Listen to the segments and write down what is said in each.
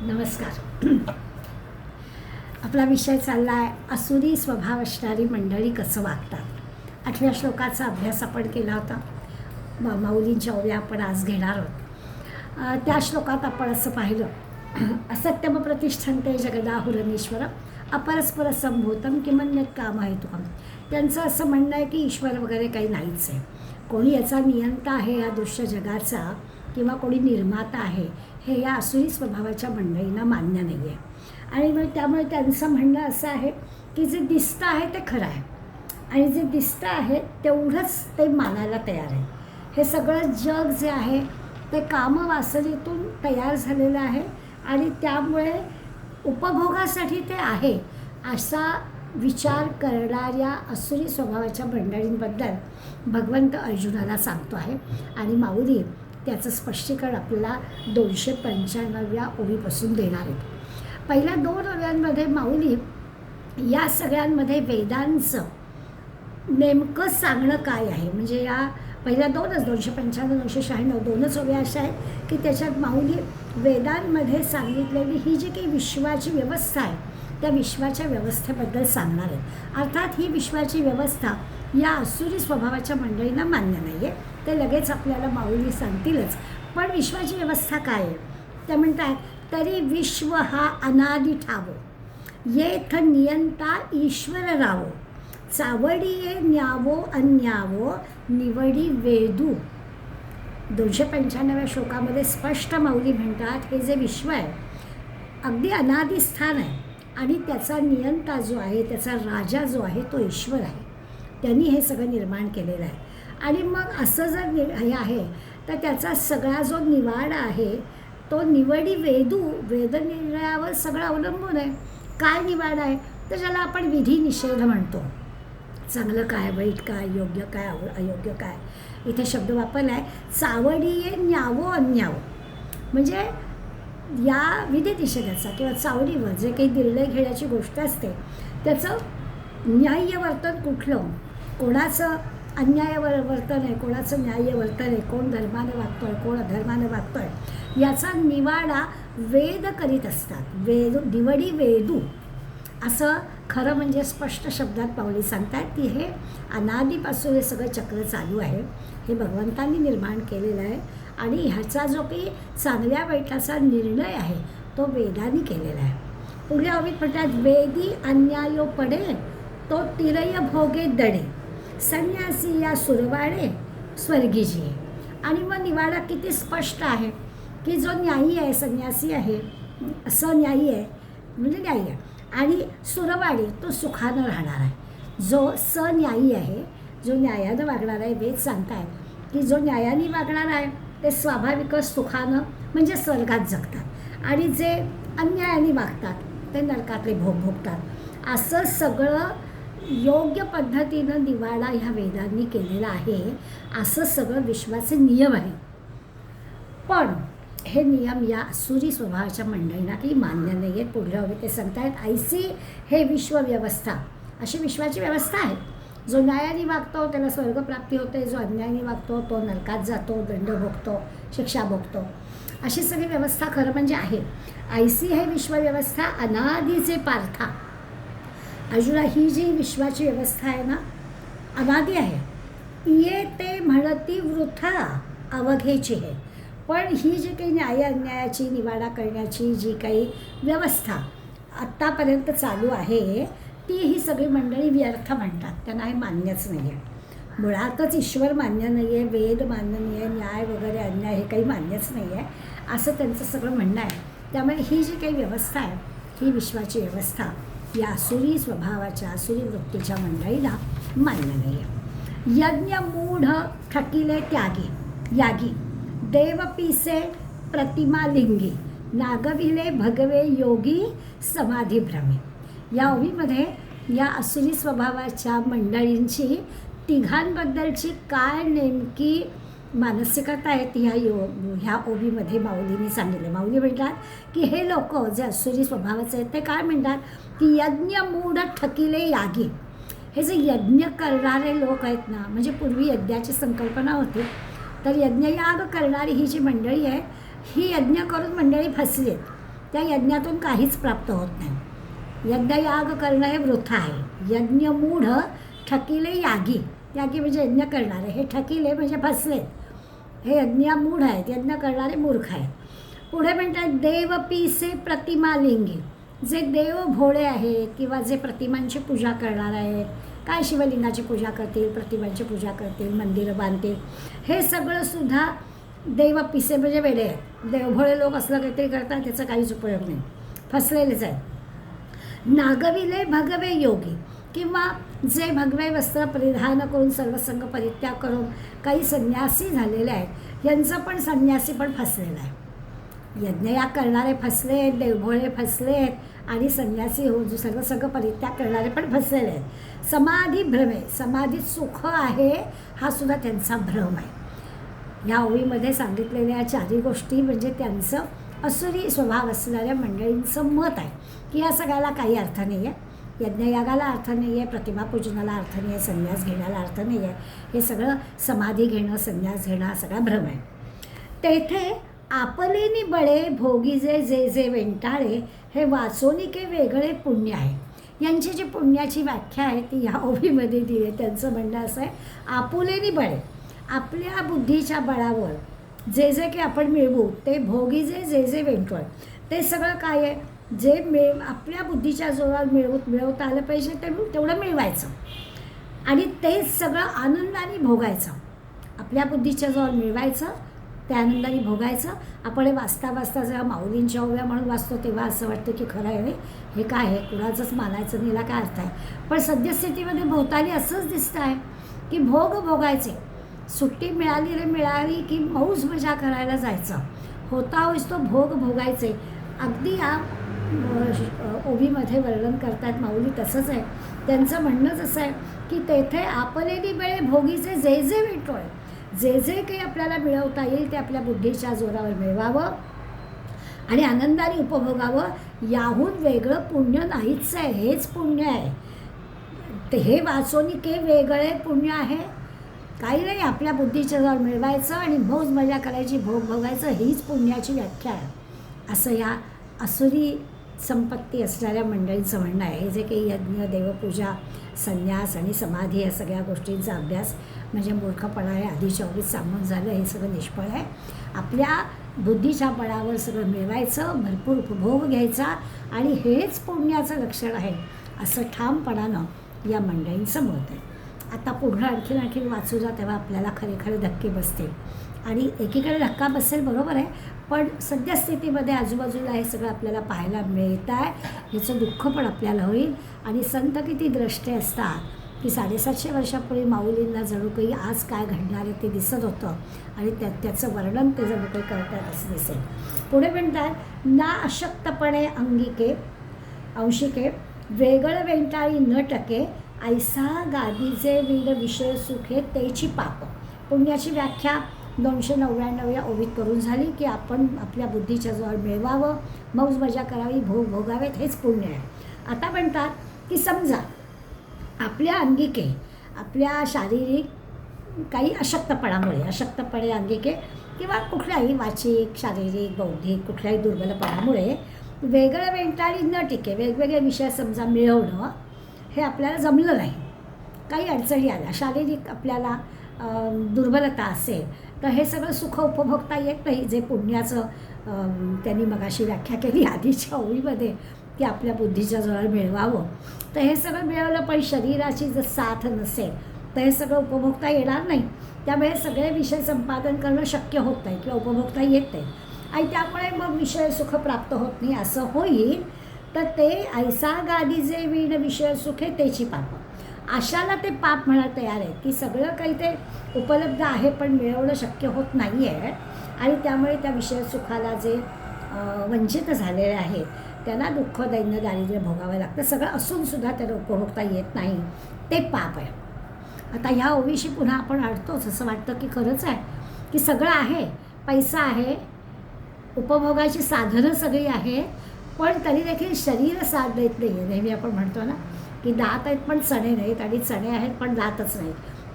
नमस्कार. आपला विषय चालला आहे आसुरी स्वभाव असणारी मंडळी कसं वागतात. 8व्या श्लोकाचा अभ्यास आपण केला होता. माऊलींच्या ओव्या आपण आज घेणार आहोत. त्या श्लोकात आपण असं पाहिलं, असत्यम प्रतिष्ठन्ते जगदाहुरनीश्वर अपरस्पर संभूतम किमन्यत काम आहे तुकम. त्यांचं असं म्हणणं आहे की ईश्वर वगैरे काही नाहीच आहे, कोणी याचा नियंता आहे या दृश्य जगाचा किंवा कोणी निर्माता आहे हे या आसुरी स्वभावाच्या मंडळींना मान्य नाही आहे. आणि मग त्यामुळे त्यांचं म्हणणं असं आहे की जे दिसतं आहे ते खरं आहे आणि जे दिसतं आहे तेवढंच ते मानायला तयार आहे. हे सगळं जग जे आहे ते कामवासनेतून तयार झालेलं आहे आणि त्यामुळे उपभोगासाठी ते आहे असा विचार करणाऱ्या आसुरी स्वभावाच्या मंडळींबद्दल भगवंत अर्जुनाला सांगतो आहे. आणि माऊली त्याचं स्पष्टीकरण आपल्याला 295व्या ओवीपासून देणार आहेत. पहिल्या 2 ओव्यांमध्ये माऊली या सगळ्यांमध्ये वेदांचं नेमकं सांगणं काय आहे, म्हणजे या पहिल्या 2च 295 296 2च ओव्या अशा आहेत की त्याच्यात माऊली वेदांमध्ये सांगितलेली ही जी काही विश्वाची व्यवस्था आहे त्या विश्वाच्या व्यवस्थेबद्दल सांगणार आहेत. अर्थात ही विश्वाची व्यवस्था या आसुरी स्वभावाच्या मंडळींना मान्य नाही आहे, ते लगेच आपल्याला माऊली सांगतीलच. पण विश्वाची व्यवस्था काय आहे त्या म्हणतात, तरी विश्व हा अनादि ठावो, येथ नियंता ईश्वर रावो, चावडिये न्यावो अन्यावो, निवडी वेदू. 295व्या श्लोकामध्ये स्पष्ट माऊली म्हणतात हे जे विश्व आहे अगदी अनादि स्थान आहे आणि त्याचा नियंता जो आहे, त्याचा राजा जो आहे तो ईश्वर आहे. त्यांनी हे सगळं निर्माण केलेलं आहे. आणि मग असं जर हे आहे तर त्याचा सगळा जो निवाडा आहे तो निवडी वेदू, वेदनिर्णयावर सगळं अवलंबून आहे. काय निवाडा आहे तर ज्याला आपण विधी निषेध म्हणतो. चांगलं काय, वाईट काय, योग्य काय, अयोग्य काय, इथे शब्द वापरला आहे. चावडीये न्यावो अन्यावो, म्हणजे या विधी निषेधाचा किंवा चावडीवर जे काही निर्णय घेण्याची गोष्ट असते त्याचं न्याय्य वर्तन कुठलं, कोणाचं अन्याय वर्तन आहे, कोणाचं न्याय्य वर्तन आहे, कोण धर्मानं वागतो आहे, कोण अधर्मानं वागतो आहे, याचा निवाडा वेद करीत असतात. निवडी वेदू असं खरं म्हणजे स्पष्ट शब्दात माऊली सांगतात की हे अनादीपासून हे सगळं चक्र चालू आहे, हे भगवंतांनी निर्माण केलेलं आहे आणि ह्याचा जो काही चांगल्या वाईटाचा निर्णय आहे तो वेदांनी केलेला आहे. पुढल्या ओवीत म्हणतात, वेदी अन्यायो पडे तो तिरय भोगे दडे, संन्यासी या सुरवाडे स्वर्गीजी. आणि मग निवाडा किती स्पष्ट आहे की जो न्यायी आहे, संन्यासी आहे, सन्यायी आहे म्हणजे न्यायी आहे, आणि सुरवाडी तो सुखानं राहणार आहे. जो सन्यायी आहे, जो न्यायानं वागणार आहे, वेद सांगतायत की जो न्यायाने वागणार आहे ते स्वाभाविकच सुखानं म्हणजे स्वर्गात जगतात आणि जे अन्यायाने वागतात ते नरकातले भोग भोगतात. असं सगळं योग्य पद्धतीनं निवाडा ह्या वेदांनी केलेला आहे. असं सगळं विश्वाचे नियम आहे. पण हे नियम या आसुरी स्वभावाच्या मंडळींना काही मान्य नाही आहेत. पुढल्या ओवीत ते सांगतायत, ऐसी हे विश्वव्यवस्था, अशी विश्वाची व्यवस्था आहे. जो न्यायाने वागतो त्याला स्वर्गप्राप्ती होते, जो अन्यायाने वागतो तो नरकात जातो, दंड भोगतो, शिक्षा भोगतो. अशी सगळी व्यवस्था खरं म्हणजे आहे. ऐसी हे विश्वव्यवस्था अनादीचे पार्था. अर्जुना, ही जी विश्वाची व्यवस्था आहे ना अनादी आहे. ये ते म्हणती वृथा अवघेची आहे. पण ही जी काही न्याय अन्यायाची निवाडा करण्याची जी काही व्यवस्था आत्तापर्यंत चालू आहे ती ही सगळी मंडळी व्यर्थ म्हणतात, त्यांना हे मान्यच नाही आहे. मुळातच ईश्वर मान्य नाही आहे, वेद मान्य नाही आहे, न्याय वगैरे अन्याय हे काही मान्यच नाही आहे असं त्यांचं सगळं म्हणणं आहे. त्यामुळे ही जी काही व्यवस्था आहे ही विश्वाची व्यवस्था या आसुरी स्वभावाच्या आसुरी वृत्तीच्या मंडळीला मान्य नाही आहे. यज्ञ मूढ ठकिले त्यागी यागी, देव पिसे प्रतिमा लिंगी, नागविले भगवे योगी समाधी भ्रमे. या ओवीमध्ये या आसुरी स्वभावाच्या मंडळींची तिघांबद्दलची काय नेमकी मानसिकता आहे ती ह्या ओवीमध्ये माऊलींनी सांगितलं. माऊली म्हणतात की हे लोक जे आसुरी स्वभावाचे आहेत ते काय म्हणतात की यज्ञ मूढ ठकिले यागी. हे जे यज्ञ करणारे लोक आहेत ना, म्हणजे पूर्वी यज्ञाची संकल्पना होती तर यज्ञयाग करणारी ही जी मंडळी आहे ही यज्ञ करून मंडळी फसली आहेत. त्या यज्ञातून काहीच प्राप्त होत नाही. यज्ञयाग करणं हे वृथा आहे. यज्ञ मूढ ठकिले यागी. यागी म्हणजे यज्ञ करणारे, हे ठकिले म्हणजे फसलेत, हे यज्ञ मूढ आहेत, यज्ञ करणारे मूर्ख आहेत. पुढे म्हणतात देव पीसे प्रतिमा लिंगी. जे देव भोळे आहेत किंवा जे प्रतिमांची पूजा करणार आहेत, काय शिवलिंगाची पूजा करतील, प्रतिमांची पूजा करतील, मंदिरं बांधतील, हे सगळं सुद्धा देव पिसे म्हणजे वेडे आहेत. देवभोळे लोक असलं काहीतरी करतात, त्याचा काहीच उपयोग नाही, फसलेलेच आहेत. नागविले भगवे योगी, किंवा जे भगवे वस्त्र परिधान करून सर्वसंग परित्याग करून काही संन्यासी झालेले आहेत, यांचं पण संन्यासी पण फसलेलं आहे. यज्ञयाग करणारे फसले आहेत, देवभोळे फसले आहेत, आणि संन्यासी होऊन सर्वसंग परित्याग करणारे पण फसलेले आहेत. समाधी भ्रमे, समाधीत सुख आहे हा सुद्धा त्यांचा भ्रम आहे. ह्या ओळीमध्ये सांगितलेल्या चारही गोष्टी म्हणजे त्यांचं असुरी स्वभाव असणाऱ्या मंडळींचं मत आहे की या सगळ्याला काही अर्थ नाही आहे. यज्ञयागाला अर्थ नाही आहे, प्रतिमापूजनाला अर्थ नाही आहे, संन्यास घेण्याला अर्थ नाही आहे. हे सगळं समाधी घेणं, संन्यास घेणं हा सगळा भ्रम आहे. तेथे आपलेनी बळे भोगीजे जे जे वेंटाळे, हे वाचोनिके वेगळे पुण्य आहे. यांची जी पुण्याची व्याख्या आहे ती ह्या ओळीमध्ये दिली आहे. त्यांचं म्हणणं असं आहे, आपुलेनी बळे, आपल्या बुद्धीच्या बळावर जे जे काही आपण मिळवू ते भोगीजे जे जे वेंटोळ, ते सगळं काय आहे, जे आपल्या बुद्धीच्या जोरावर मिळवता आलं पाहिजे ते तेवढं मिळवायचं आणि तेच सगळं आनंदाने भोगायचं. आपल्या बुद्धीच्या जोरावर मिळवायचं, त्या आनंदाने भोगायचं. आपण हे वाचता वाचता जेव्हा माऊलींच्या ओव्या म्हणून वाचतो तेव्हा असं वाटतं की खरं आहे हे काय आहे, कुणाचंच मानायचं नाही, काय अर्थ आहे. पण सद्यस्थितीमध्ये भोवताली असंच दिसतं आहे की भोगायचे. सुट्टी मिळाली की मौज मजा करायला जायचं, होता होईस तो भोगायचे. अगदी या ओवीमध्ये वर्णन करतात माऊली तसंच आहे. त्यांचं म्हणणंच असं आहे की तेथे आपलेली वेळे भोगीचे जे जे वेटोळ, जे जे काही आपल्याला मिळवता येईल ते आपल्या बुद्धीच्या जोरावर मिळवावं आणि आनंदाने उपभोगावं. याहून वेगळं पुण्य नाहीच आहे, हेच पुण्य आहे. ते हे वाचोनिके वेगळे पुण्य आहे. काही नाही, आपल्या बुद्धीच्या जोरावर मिळवायचं आणि मौज मजा करायची, भोगायचं, हीच पुण्याची व्याख्या आहे, असं या असुरी संपत्ती असणाऱ्या मंडळींचं म्हणणं आहे. हे जे काही यज्ञ, देवपूजा, संन्यास आणि समाधी या सगळ्या गोष्टींचा अभ्यास म्हणजे मूर्खपणा आहे. आधीच्या ओळीत सांगून झालं, हे सगळं निष्फळ आहे. आपल्या बुद्धीच्या बळावर सगळं मिळवायचं, भरपूर उपभोग घ्यायचा आणि हेच पुण्याचं लक्षण आहे, असं ठामपणानं या मंडळींचं मत आहे. आता पुढं आणखीन वाचू जा तेव्हा आपल्याला खरे धक्के बसतील. आणि एकीकडे धक्का बसेल बरोबर आहे, पण सद्यस्थितीमध्ये आजूबाजूला हे सगळं आपल्याला पाहायला मिळत आहे, ह्याचं दुःख पण आपल्याला होईल. आणि संत किती द्रष्टे असतात की 750 वर्षापूर्वी माऊलींना जणू काही आज काय घडणार आहे ते दिसत होतं आणि त्याचं वर्णन ते जणू काही करतात असं दिसेल. पुढे म्हणतात, ना अशक्तपणे अंगिके अंशिके वेगळं वेंटाळी न टके, ऐसा गादीचे वीड विषय सुखे तेची पाप. पुण्याची व्याख्या 299 या ओवीत करून झाली की आपण आपल्या बुद्धीच्या जोरावर मिळवावं, मौज मजा करावी, भोगावेत, हेच पुण्य आहे. आता म्हणतात की समजा आपल्या अंगिके, आपल्या शारीरिक काही अशक्तपणे अंगिके किंवा कुठल्याही वाचिक, शारीरिक, बौद्धिक कुठल्याही दुर्बलपणामुळे वेगळं वेंटाळी न टिके, वेगवेगळे विषय समजा मिळवणं हे आपल्याला जमलं नाही, काही अडचणी आल्या, शारीरिक आपल्याला दुर्बलता असेल तर हे सगळं सुख उपभोगता येत नाही, जे पुण्याचं त्यांनी मगाशी व्याख्या केली आधीच्या ओळीमध्ये की आपल्या बुद्धीच्या जोरावर मिळवावं. तर हे सगळं मिळवलं पण शरीराची जर साथ नसेल तर हे सगळं उपभोगता येणार नाही. त्यामुळे सगळे विषय संपादन करणं शक्य होत नाही किंवा उपभोगता येत नाही आणि त्यामुळे मग विषय सुख प्राप्त होत नाही असं होईल. तर ते ऐसा गादी जे वीण विषय सुखे तेची पाप, अशाला ते पाप म्हणायला तयार आहे की सगळं काही ते उपलब्ध आहे पण मिळवणं शक्य होत नाही आहे आणि त्यामुळे त्या विषय सुखाला जे वंचित झालेले आहेत त्यांना दुःख, दैन्य, दारिद्र्य भोगावं लागतं. सगळं असूनसुद्धा त्याला उपभोगता येत नाही, ते पाप आहे. आता ह्या ओवीशी पुन्हा आपण अडतोच, असं वाटतं की खरंच आहे की सगळं आहे, पैसा आहे, उपभोगाची साधनं सगळी आहेत, पण तरी देखील शरीर साथ देत नाही आहे. नेहमी आपण म्हणतो ना की दात आहेत पण चणे नाहीत आणि चणे आहेत पण दातच नाहीत,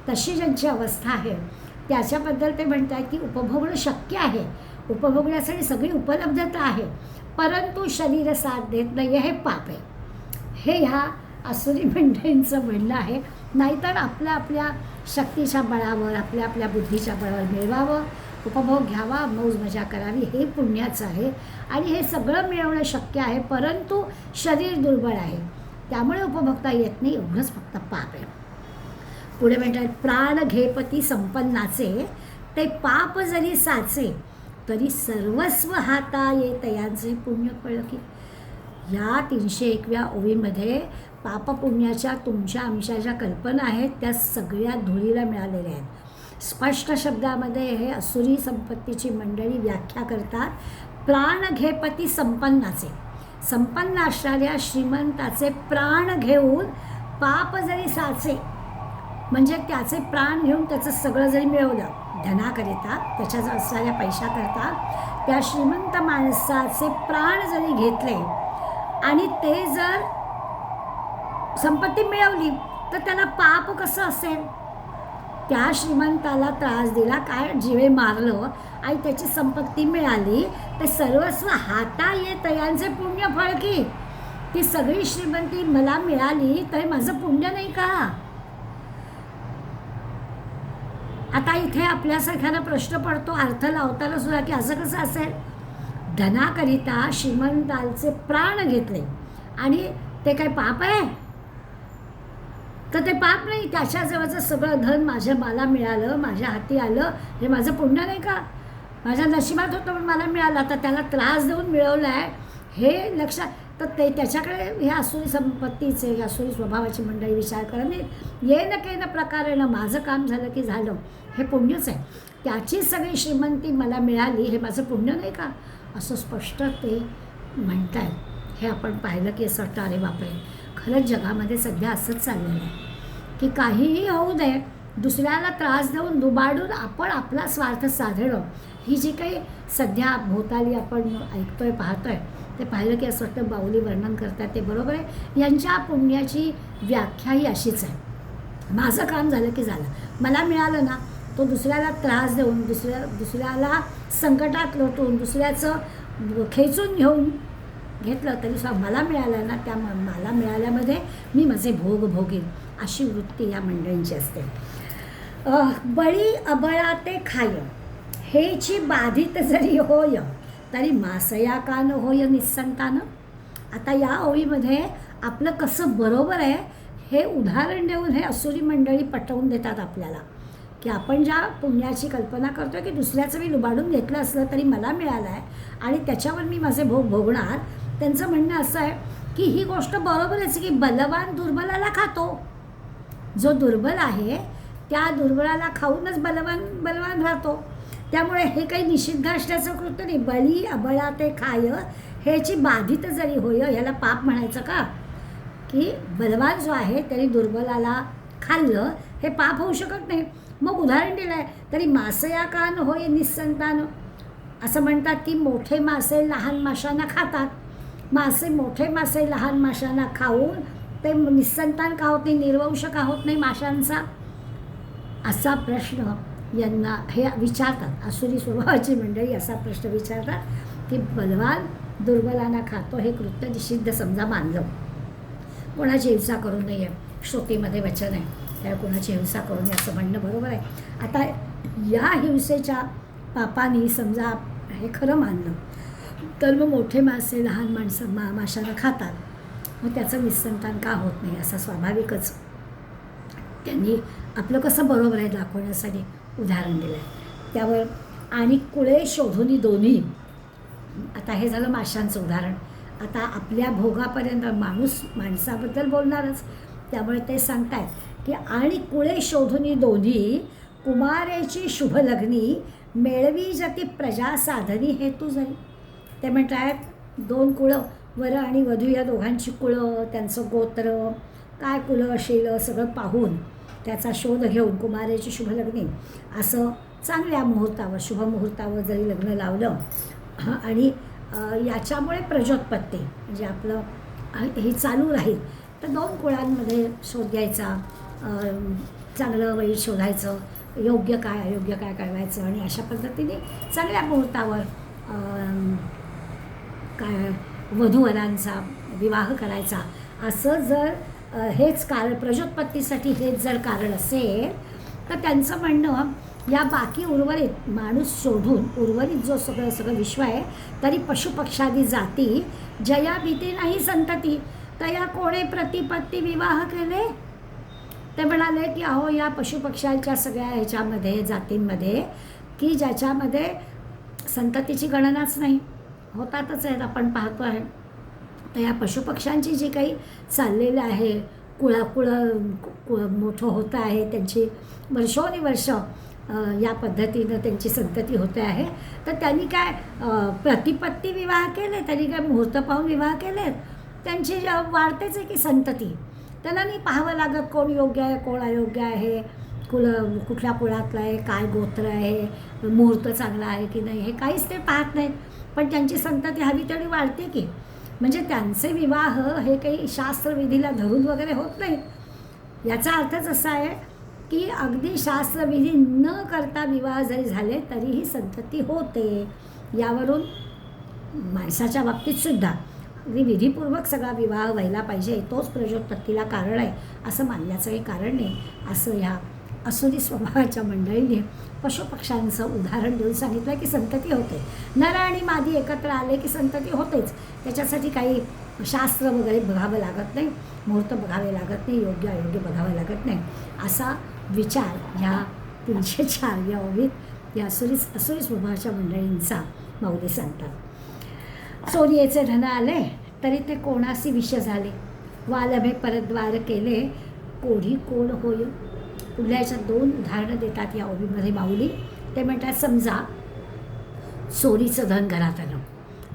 तशी ज्यांची अवस्था आहे त्याच्याबद्दल ते म्हणतात की उपभोगणं शक्य आहे, उपभोगण्यासाठी सगळी उपलब्धता आहे, परंतु शरीर साथ देत नाही हे पाप आहे. हे ह्या आसुरी मंडळींचं म्हणणं आहे. नाहीतर आपल्या आपल्या शक्तीच्या बळावर, आपल्या आपल्या बुद्धीच्या बळावर मिळवावं, उपभोग घ्यावा, मौज मजा करावी, हे पुण्याचं आहे. आणि हे सगळं मिळवणं शक्य आहे, परंतु शरीर दुर्बळ आहे, त्यामुळे उपभोगता येत नाही, एवढंच फक्त पाप आहे. पुढे म्हणतात, प्राण घेपती संपन्नाचे, ते पाप जरी साचे, तरी सर्वस्व हाता ये तयांचे पुण्य फळ की. या 301व्या ओळीमध्ये पापपुण्याच्या तुमच्या आमच्या ज्या कल्पना आहेत त्या सगळ्या धुळीला मिळालेल्या आहेत. स्पष्ट शब्दामध्ये हे असुरी संपत्तीची मंडळी व्याख्या करतात. प्राण घेपती संपन्नाचे, संपन्न असणाऱ्या श्रीमंताचे प्राण घेऊन पाप जरी साचे, म्हणजे त्याचे प्राण घेऊन त्याचं सगळं जरी मिळवलं धनाकरिता, त्याच्या असणाऱ्या पैशाकरता, त्या श्रीमंत माणसाचे प्राण जरी घेतले आणि ते जर संपत्ती मिळवली तर त्याला पाप कसं असेल. त्या श्रीमंताला त्रास दिला, काय जीवे मारलं आणि त्याची संपत्ती मिळाली, ते सर्वस्व हाता ये तयांचे पुण्य फळ की. ती सगळी श्रीमंती मला मिळाली तर माझं पुण्य नाही का. आता इथे आपल्यासारख्याला प्रश्न पडतो अर्थ लावताना सुद्धा की असं कसं असेल. धनाकरिता श्रीमंतांचे प्राण घेतले आणि ते काय पाप आहे. तर ते पाप नाही. त्याच्याजवळचं सगळं धन मला मिळालं, माझ्या हाती आलं, हे माझं पुण्य नाही का. माझ्या नशिबात होतं पण मला मिळालं, आता त्याला त्रास देऊन मिळवलं आहे हे लक्षात. तर ते त्याच्याकडे ह्या आसुरी संपत्तीचे, आसुरी स्वभावाची मंडळी विचार करा नाही, ये न काही न प्रकारेनं माझं काम झालं की झालं, हे पुण्यच आहे. त्याची सगळी श्रीमंती मला मिळाली, हे माझं पुण्य नाही का, असं स्पष्ट ते म्हणत आहेत. हे आपण पाहिलं की असं वाटतं अरे बापरे, खरंच जगामध्ये सध्या असंच चाललेलं आहे की काहीही होऊ दे, दुसऱ्याला त्रास देऊन दुबाडून आपण आपला स्वार्थ साधणं, ही जी काही सध्या भोवताली आपण ऐकतोय पाहतोय, ते पाहिलं की असं वाटतं बाहुली वर्णन करतात ते बरोबर आहे. यांच्या पुण्याची व्याख्या ही अशीच आहे. माझं काम झालं की झालं, मला मिळालं ना, तो दुसऱ्याला त्रास देऊन, दुसऱ्याला संकटात लोटून, दुसऱ्याचं खेचून घेऊन घेतलं तरी सुद्धा मला मिळालं ना, त्या मला मिळाल्यामध्ये मी माझे भोग भोगीन, अशी वृत्ती या मंडळींची असते. बळी अबळाते खाय, हेची बाधित जरी होय, तरी मासया का न होय निस्संतानं. आता या ओळीमध्ये आपलं कसं बरोबर आहे हे उदाहरण देऊन हे असुरी मंडळी पटवून देतात आपल्याला की आपण ज्या पुण्याची कल्पना करतो की दुसऱ्याचं मी लुबाडून घेतलं असलं तरी मला मिळालं आहे आणि त्याच्यावर मी माझे भोग भोगणार. त्यांचं म्हणणं असं आहे की ही गोष्ट बरोबरच की बलवान दुर्बलाला खातो. जो दुर्बल आहे त्या दुर्बलाला खाऊनच बलवान राहतो. त्यामुळे हे काही निषिद्ध असल्याचं कृत्य नाही. बळी अबळा ते खाय, ह्याची बाधित जरी होय, ह्याला पाप म्हणायचं का. की बलवान जो आहे त्याने दुर्बलाला खाल्लं, हे पाप होऊ शकत नाही. मग उदाहरण दिलं आहे, तरी मासया का न होय निस्संतानं. असं म्हणतात की मोठे मासे लहान माशांना खातात. मोठे मासे लहान माशांना खाऊन ते निस्संतान का होत नाही, निर्वंश का होत नाही माशांचा, असा प्रश्न यांना हे विचारतात. आसुरी स्वभावाची मंडळी असा प्रश्न विचारतात की बलवान दुर्बलांना खातो, हे कृत्य निषिद्ध समजा मानलं. कोणाची हिंसा करू नये, श्रुतीमध्ये वचन आहे, त्या कोणाची हिंसा करू नये असं म्हणणं बरोबर आहे. आता या हिंसेच्या पापाने समजा हे खरं मानलं तर मग मोठे मासे लहान माशांना खातात, मग त्याचं निस्संतान का होत नाही, असा स्वाभाविकच त्यांनी आपलं कसं बरोबर आहे दाखवण्यासाठी उदाहरण दिलं आहे. त्यावर आणि कुळे शोधुनी दोन्ही. आता हे झालं माशांचं उदाहरण. आता आपल्या भोगापर्यंत माणसाबद्दल बोलणारच, त्यामुळे ते सांगतायत की आणि कुळे शोधुनी दोन्ही, कुमारेची शुभ लग्नी, मेळवी जती प्रजा साधनी हेतू जरी. ते म्हणतात दोन कुळं, वर आणि वधू या दोघांची कुळं, त्यांचं गोत्र काय कुलं असेल सगळं पाहून त्याचा शोध घेऊन कुमारेची शुभ लग्नी, असं चांगल्या मुहूर्तावर शुभ मुहूर्तावर जरी लग्न लावलं आणि याच्यामुळे प्रजोत्पत्ती म्हणजे आपलं हे चालू राहील, तर दोन कुळांमध्ये शोध घ्यायचा, चांगलं वाईट शोधायचं, योग्य काय अयोग्य काय कळवायचं आणि अशा पद्धतीने चांगल्या मुहूर्तावर काय वधूवरांचा विवाह करायचा, असं जर हेच कारण प्रजोत्पत्तीसाठी हेच जर कारण असेल, तर त्यांचं म्हणणं या बाकी उर्वरित माणूस सोडून उर्वरित जो सगळं विश्व आहे, तरी पशुपक्षादी जाती जया भीती नाही संतती तया कोणे प्रतिपत्ती विवाह केले. ते म्हणाले की अहो या पशुपक्ष्यांच्या सगळ्या ह्याच्यामध्ये जातींमध्ये की ज्याच्यामध्ये संततीची गणनाच नाही, होतातच आहेत आपण पाहतो आहे. तर या पशुपक्ष्यांची जी काही चाललेलं आहे, कुळाकुळं मोठं होतं आहे, त्यांची वर्षोनिवर्ष या पद्धतीनं त्यांची संतती होते आहे. तर त्यांनी काय प्रतिपत्ती विवाह केले, त्यांनी काय मुहूर्त पाहून विवाह केले, त्यांची वाढतेच आहे की संतती. त्यांना नाही पाहावं लागत कोण योग्य आहे कोण अयोग्य आहे, कुठल्या कुळातलं आहे, काय गोत्र आहे, मुहूर्त चांगला आहे की नाही, हे काहीच ते पाहत नाहीत. पण त्यांची संतती हवी तेवढी वाढते की. म्हणजे त्यांचे विवाह हे काही शास्त्रविधीला धरून वगैरे होत नाहीत. याचा अर्थच असा आहे की अगदी शास्त्रविधी न करता विवाह जरी झाले तरीही संतती होते. यावरून माणसाच्या बाबतीतसुद्धा अगदी विधीपूर्वक सगळा विवाह व्हायला पाहिजे, तोच प्रजोत्पत्तीला कारण आहे असं मानण्याचं काही कारण नाही, असं ह्या असुरी स्वभावाच्या मंडळीने पशुपक्ष्यांचं उदाहरण देऊन सांगितलं की संतती होते. नर आणि मादी एकत्र आले की संतती होतेच. त्याच्यासाठी काही शास्त्र वगैरे बघावं लागत नाही, मुहूर्त बघावे लागत नाही, योग्य अयोग्य बघावं लागत नाही, असा विचार ह्या 304 या ओवीत या असुरी स्वभावाच्या मंडळींचा माऊली सांगतात. चोरीचे धन आले तरी ते कोणासी विष झाले, वालभे परद्वार केले कोढी कोण होय. पुढल्या याच्यात 2 उदाहरणं देतात या ओवीमध्ये माऊली. ते म्हणतात समजा चोरीचं धन घरात आलं.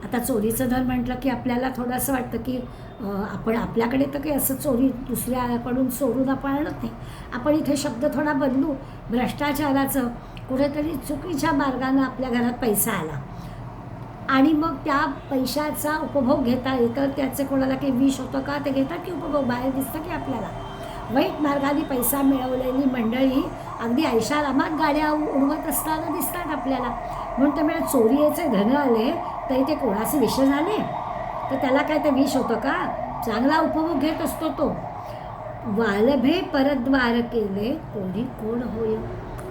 आता चोरीचं धन म्हटलं की आपल्याला थोडं असं वाटतं की आपण आपल्याकडे तर काही असं चोरी दुसऱ्याकडून चोरून आपण आणत नाही. आपण इथे शब्द थोडा बदलू, भ्रष्टाचाराचं कुठेतरी चुकीच्या मार्गानं आपल्या घरात पैसा आला आणि मग त्या पैशाचा उपभोग घेता येतं, त्याचे कोणाला काही विष होतं का, ते घेतात की उपभोग बाहेर दिसतं की आपल्याला. वाईट मार्गाने पैसा मिळवलेली मंडळी अगदी ऐशारामात गाड्या उडवत असताना दिसतात आपल्याला. म्हणून त्यामुळे चोरीचे धन आले तरी ते कोणाचे विष झाले, तर त्याला काय ते विष होतं का, चांगला उपभोग घेत असतो तो. वालभे परद्वार केले कोणी कोण होय.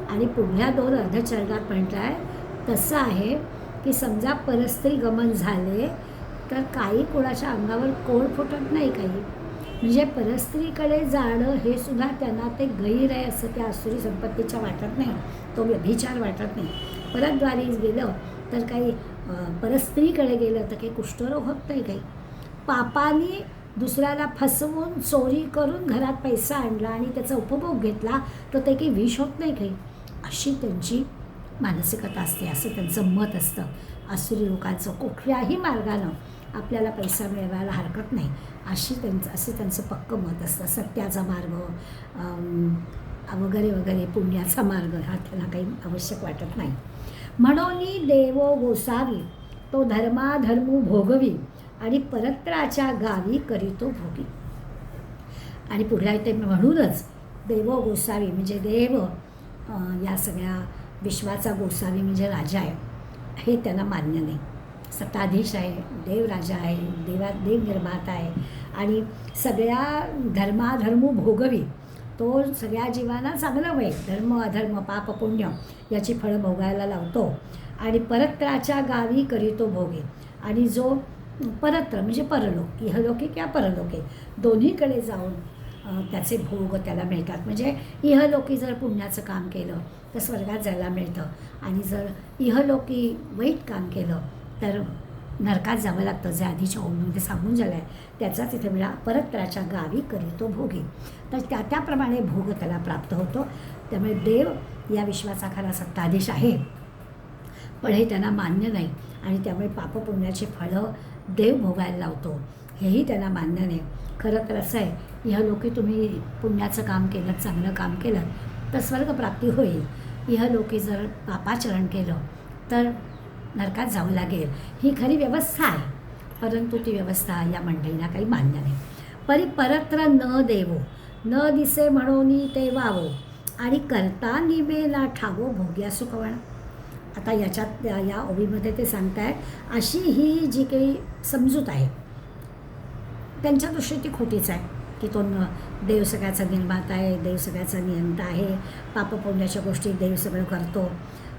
आणि पुढल्या 2 अर्धचरणात म्हटलंय तसं आहे की समजा परस्त्री गमन झाले तर काही कोणाच्या अंगावर कोळ फुटत नाही काही. म्हणजे परस्त्रीकडे जाणं हे सुद्धा त्यांना ते गैर आहे असं त्या असुरी संपत्तीच्या वाटत नाही, तो व्यभिचार वाटत नाही. परद्वारी गेलं तर काही परस्त्रीकडे गेलं तर काही कुष्ठरोग होत नाही काही. पापानी दुसऱ्याला फसवून चोरी करून घरात पैसा आणला आणि त्याचा उपभोग घेतला तर ते काही विष होत नाही काही, अशी त्यांची मानसिकता असते, असं त्यांचं मत असतं. असुरी लोकांचं कुठल्याही मार्गानं आपल्याला पैसा मिळवायला हरकत नाही असं त्यांचं पक्कं मत असतं. सत्याचा मार्ग वगैरे वगैरे पुण्याचा मार्ग हा त्यांना काही आवश्यक वाटत नाही. म्हणून देवो गोसावी तो धर्माधर्मू भोगवी आणि परत्राच्या गावी करीतो भोगी. आणि पुढल्या ते म्हणूनच देवो गोसावी म्हणजे देव या सगळ्या विश्वाचा गोसावी म्हणजे राजा आहे हे त्यांना मान्य नाही. सत्ताधीश आहे, देवराजा आहे, देव निर्माता आहे आणि सगळ्या धर्माधर्मू भोगवी, तो सगळ्या जीवांना चांगलं वाईट धर्म अधर्म पाप पुण्य याची फळं भोगायला लावतो. आणि परत्राच्या गावी करीतो भोगे. आणि जो परत्र म्हणजे परलोक, इहलोकी किंवा परलोके दोन्हीकडे जाऊन त्याचे भोग त्याला मिळतात. म्हणजे इहलोकी जर पुण्याचं काम केलं तर स्वर्गात जायला मिळतं आणि जर इहलोकी वाईट काम केलं तर नरकात जावं लागतं, जे आधीच्या ओवीमध्ये सांगून झालं आहे त्याचाच इथे मिळा. परत्राच्या गावी करीतो भोगी, तर त्याप्रमाणे भोग त्याला प्राप्त होतो. त्यामुळे देव या विश्वाचा खरा सत्ताधीश आहे, पण हे त्यांना मान्य नाही आणि त्यामुळे पापपुण्याची फळं देव भोगायला लावतो हेही त्यांना मान्य नाही. खरं तर असं आहे, इहलोकी तुम्ही पुण्याचं काम केलं, चांगलं काम केलं तर स्वर्गप्राप्ती होईल. इहलोकी जर पापाचरण केलं तर नरकात जावं लागेल. ही खरी व्यवस्था आहे, परंतु ती व्यवस्था या मंडळींना काही मान्य नाही. परत्र न देवो न दिसे म्हणून ते वावो आणि करता निबे ना ठावो भोग्या सुखवण. आता याच्यात या ओवीमध्ये ते सांगतायत अशी ही जी काही समजूत आहे त्यांच्या दृष्टीने ती खोटीच आहे की तो देव सगळ्याचा निर्माता आहे, देव सगळ्याचा नियंता आहे, पापपुण्याच्या गोष्टी देव सगळं करतो.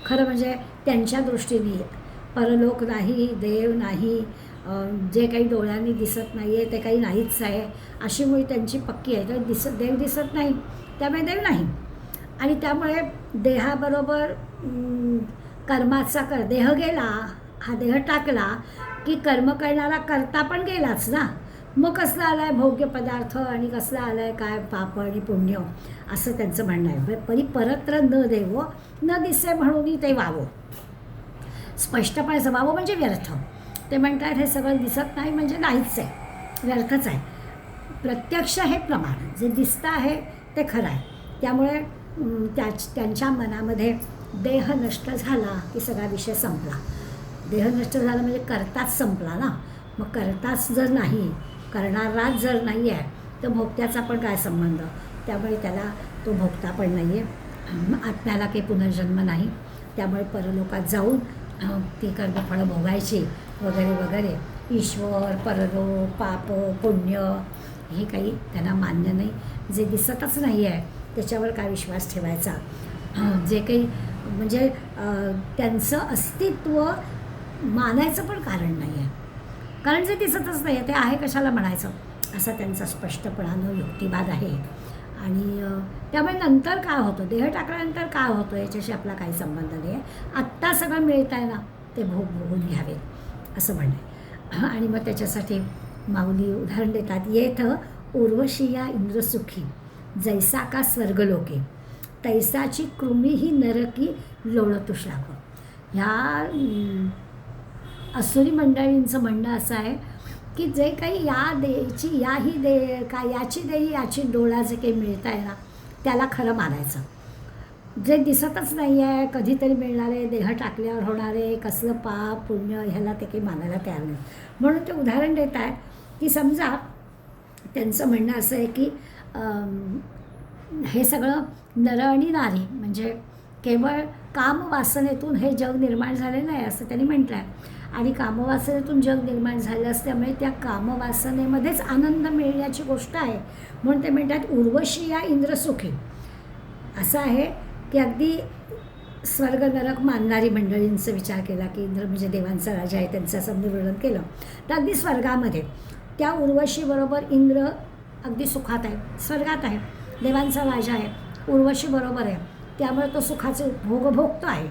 खरं म्हणजे त्यांच्या दृष्टीने परलोक नाही, देव नाही, जे काही डोळ्यांनी दिसत नाही आहे ते काही नाहीच आहे अशी मुळी त्यांची पक्की आहे. तर देव दिसत नाही त्यामुळे देव नाही. आणि त्यामुळे देहाबरोबर कर्माचा देह गेला, हा देह टाकला की कर्म करणारा करता पण गेलाच ना. मग कसला आला आहे भोग्य पदार्थ आणि कसला आला आहे काय पाप आणि पुण्य असं त्यांचं म्हणणं आहे. परी परत्र न देवो न दिसे म्हणून ते वावो. स्पष्टपणे वावो म्हणजे व्यर्थ. ते म्हणतात हे सगळं दिसत नाही म्हणजे नाहीच आहे, व्यर्थच आहे. प्रत्यक्ष हे प्रमाण जे दिसतं आहे ते खरं आहे. त्यामुळे त्यांच्या मनामध्ये देह नष्ट झाला की सगळा विषय संपला. देह नष्ट झाला म्हणजे करताच संपला ना. मग करताच जर नाही, करणाराच जर नाही आहे तर भोगत्याचा पण काय संबंध. त्यामुळे त्याला तो भोगता पण नाही आहे. आत्म्याला काही पुनर्जन्म नाही. त्यामुळे परलोकात जाऊन ती कर्मफळं भोगायची वगैरे वगैरे. ईश्वर, परलोक, पाप, पुण्य हे काही त्यांना मान्य नाही. जे दिसतच नाही आहे त्याच्यावर काय विश्वास ठेवायचा. जे काही म्हणजे त्यांचं अस्तित्व मानायचं पण कारण नाही आहे. कारण जे दिसतच नाही आहे ते आहे कशाला म्हणायचं असा त्यांचा स्पष्टपणानं युक्तिवाद आहे. आणि त्यामुळे नंतर काय होतं, देह टाकल्यानंतर काय होतं याच्याशी आपला काही संबंध नाही आहे. आत्ता सगळं मिळत आहे ना ते भोगून घ्यावेत असं म्हणणं आहे. आणि मग त्याच्यासाठी माऊली उदाहरण देतात. येथ उर्वशिया इंद्रसुखी जैसा का स्वर्गलोके तैसाची कृमी ही नरकी लोळतुष्लाक. ह्या असुरी मंडळींचं म्हणणं असं आहे की जे काही याची देही याची डोळा जे काही मिळत आहे ना त्याला खरं मानायचं. जे दिसतच नाही आहे, कधीतरी मिळणारे, देह टाकल्यावर होणारे कसलं पाप पुण्य ह्याला ते काही मानायला तयार नाही. म्हणून ते उदाहरण देत आहेत की समजा त्यांचं म्हणणं असं आहे की हे सगळं नर आणि नारी म्हणजे केवळ कामवासनेतून हे जग निर्माण झालेलं आहे असं त्यांनी म्हटलं आहे. आणि कामवासनेतून जग निर्माण झालं असल्यामुळे त्या कामवासनेमध्येच आनंद मिळण्याची गोष्ट आहे. म्हणून ते म्हणतात उर्वशी या इंद्रसुखी. असं आहे की अगदी स्वर्ग नरक मानणारी मंडळींचा विचार केला की इंद्र म्हणजे देवांचा राजा आहे त्यांचं असं वर्णन केलं तर अगदी स्वर्गामध्ये त्या उर्वशीबरोबर इंद्र अगदी सुखात आहे, स्वर्गात आहे, देवांचा राजा आहे, उर्वशी बरोबर आहे. त्यामुळे तो सुखाचे भोग भोगतो आहे.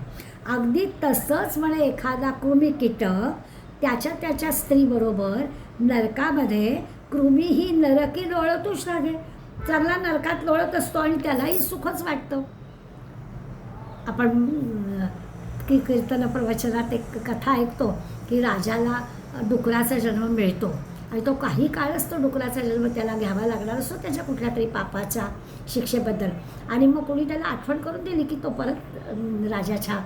अगदी तसंच म्हणे एखादा कृमी कीटक त्याच्या स्त्रीबरोबर नरकामध्ये कृमी ही नरकी लोळतच लागे. चांगला नरकात लोळत असतो आणि त्यालाही सुखच वाटतं. आपण की कीर्तन प्रवचनात एक कथा ऐकतो की राजाला डुकराचा जन्म मिळतो आणि तो काही काळच तो डुकराचा जन्म त्याला घ्यावा लागणार असतो त्याच्या कुठल्या तरी पापाच्या शिक्षेबद्दल. आणि मग कोणी त्याला आठवण करून दिली की तो परत राजाच्या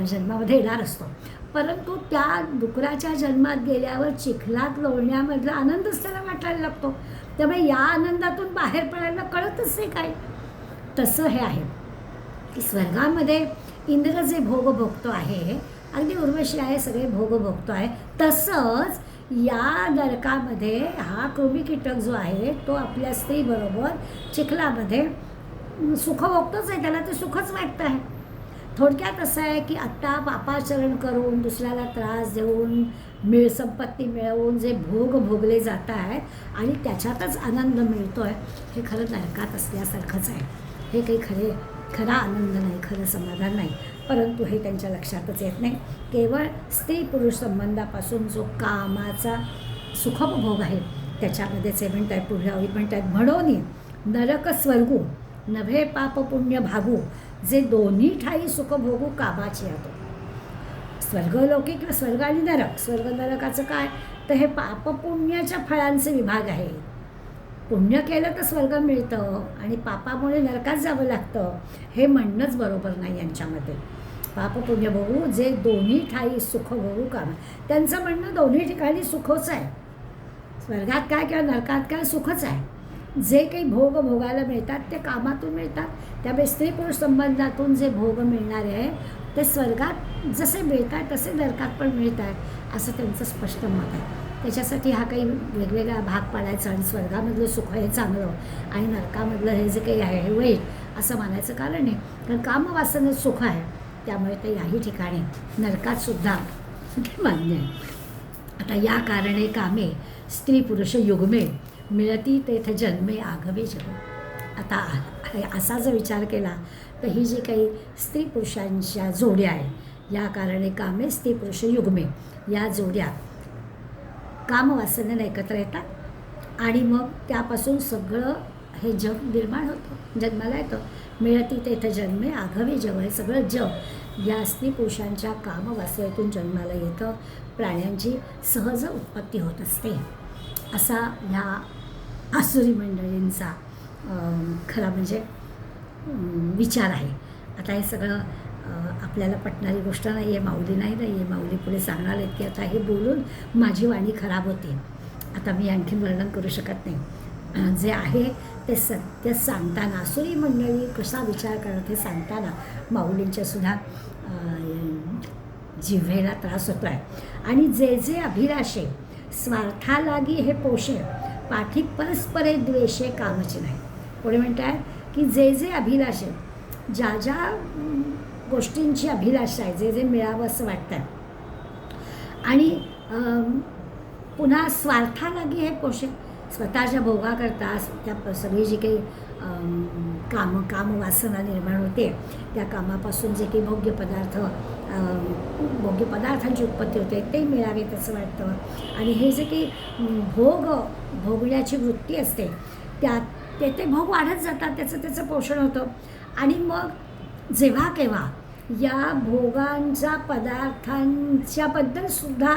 जन्मामध्ये येणार असतो. परंतु त्या डुकराच्या जन्मात गेल्यावर चिखलात लोळण्यामधला आनंदच त्याला वाटायला लागतो. त्यामुळे या आनंदातून बाहेर पडायला कळतच नाही काय. तसं हे आहे की स्वर्गामध्ये इंद्र जे भोग भोगतो आहे, अगदी उर्वशी आहे, सगळे भोग भोगतो आहे, तसंच या नरकामध्ये हा कृमी कीटक जो आहे तो आपल्या स्त्रीबरोबर चिखलामध्ये सुख भोगतोच आहे, त्याला ते सुखच वाटतं आहे. थोडक्यात असं आहे की आत्ता पापाचरण करून दुसऱ्याला त्रास देऊन संपत्ती मिळवून जे भोग भोगले जात आहेत आणि त्याच्यातच आनंद मिळतो आहे हे खरं नरकात असल्यासारखंच आहे. हे काही खरा आनंद नाही, खरं समाधान नाही. परंतु हे त्यांच्या लक्षातच येत नाही. केवळ स्त्री पुरुष संबंधापासून जो कामाचा सुखोपभोग आहे त्याच्यामध्येच हे म्हणतात. पुढे आई म्हणतात म्हणून नरक स्वर्गू नभे पाप पुण्य भागू जे दोन्ही ठाई सुख भोगू कामाची आतो. स्वर्गलोकी किंवा स्वर्ग आणि नरक, स्वर्ग नरकाचं काय तर हे पापपुण्याच्या फळांचे विभाग आहे. पुण्य केलं तर स्वर्ग मिळतं आणि पापामुळे नरकात जावं लागतं हे म्हणणंच बरोबर नाही यांच्यामध्ये. पापपुण्य भोगू जे दोन्ही ठाई सुख भोगू काम. त्यांचं म्हणणं दोन्ही ठिकाणी सुखच आहे. स्वर्गात काय किंवा नरकात काय सुखच आहे. जे काही भोग भोगायला मिळतात ते कामातून मिळतात. त्यामुळे स्त्री पुरुष संबंधातून जे भोग मिळणारे आहे ते स्वर्गात जसे मिळतात तसे नरकात पण मिळतात असं त्यांचं स्पष्ट मत आहे. त्याच्यासाठी हा काही वेगवेगळा भाग पाडायचा आणि स्वर्गामधलं सुख हे चांगलं आणि नरकामधलं हे जे काही आहे हे वाईट असं मानायचं कारण नाही. कारण कामवासनेत सुख आहे, त्यामुळे ते याही ठिकाणी नरकातसुद्धा मान्य आहे. आता या कारणे कामे स्त्री पुरुष युग्मे मिळती तेथ जन्मे आघवे जग. आता असा जर विचार केला तर ही जी काही स्त्री पुरुषांच्या जोड्या आहेत, या कारणे कामे स्त्री पुरुष युग्मे, या जोड्या कामवासनेने एकत्र येतात आणि मग त्यापासून सगळं हे जग निर्माण होतं, जन्माला येतं. मिळती तेथ जन्मे आघवे जग, हे सगळं जग या स्त्री पुरुषांच्या कामवासनेतून जन्माला येतं. प्राण्यांची सहज उत्पत्ती होत असते, असा ह्या आसुरी मंडळींचा खरा म्हणजे विचार आहे. आता हे सगळं आपल्याला पटणारी गोष्ट नाही आहे, माऊली नाही आहे. माऊली पुढे सांगणार आहेत की आता हे बोलून माझी वाणी खराब होते, आता मी आणखीन वर्णन करू शकत नाही. जे आहे ते सत्य सांगताना आसुरी मंडळी कसा विचार करत हे सांगताना माऊलींच्यासुद्धा जिव्हेला त्रास होतो आहे. आणि जे जे अभिलाषे स्वार्थालागी हे पोषे पाठी परस्परे द्वेषे कामचे नाही. पुढे म्हणतात की जे जे अभिलाषे, ज्या ज्या गोष्टींची अभिलाषा आहे, जे जे मिळावं असं वाटतं आणि पुन्हा स्वार्थालागी हे पोषे, स्वतःच्या भोगाकरता त्या सगळी जी काही कामवासना निर्माण होते, त्या कामापासून जे काही भोग्य पदार्थांची उत्पत्ती होते ते मिळावेत असं वाटतं. आणि हे जे काही भोगण्याची वृत्ती असते ते भोग वाढत जातात, त्याचं पोषण होतं. आणि मग जेव्हा केव्हा या भोगांच्या पदार्थांच्याबद्दलसुद्धा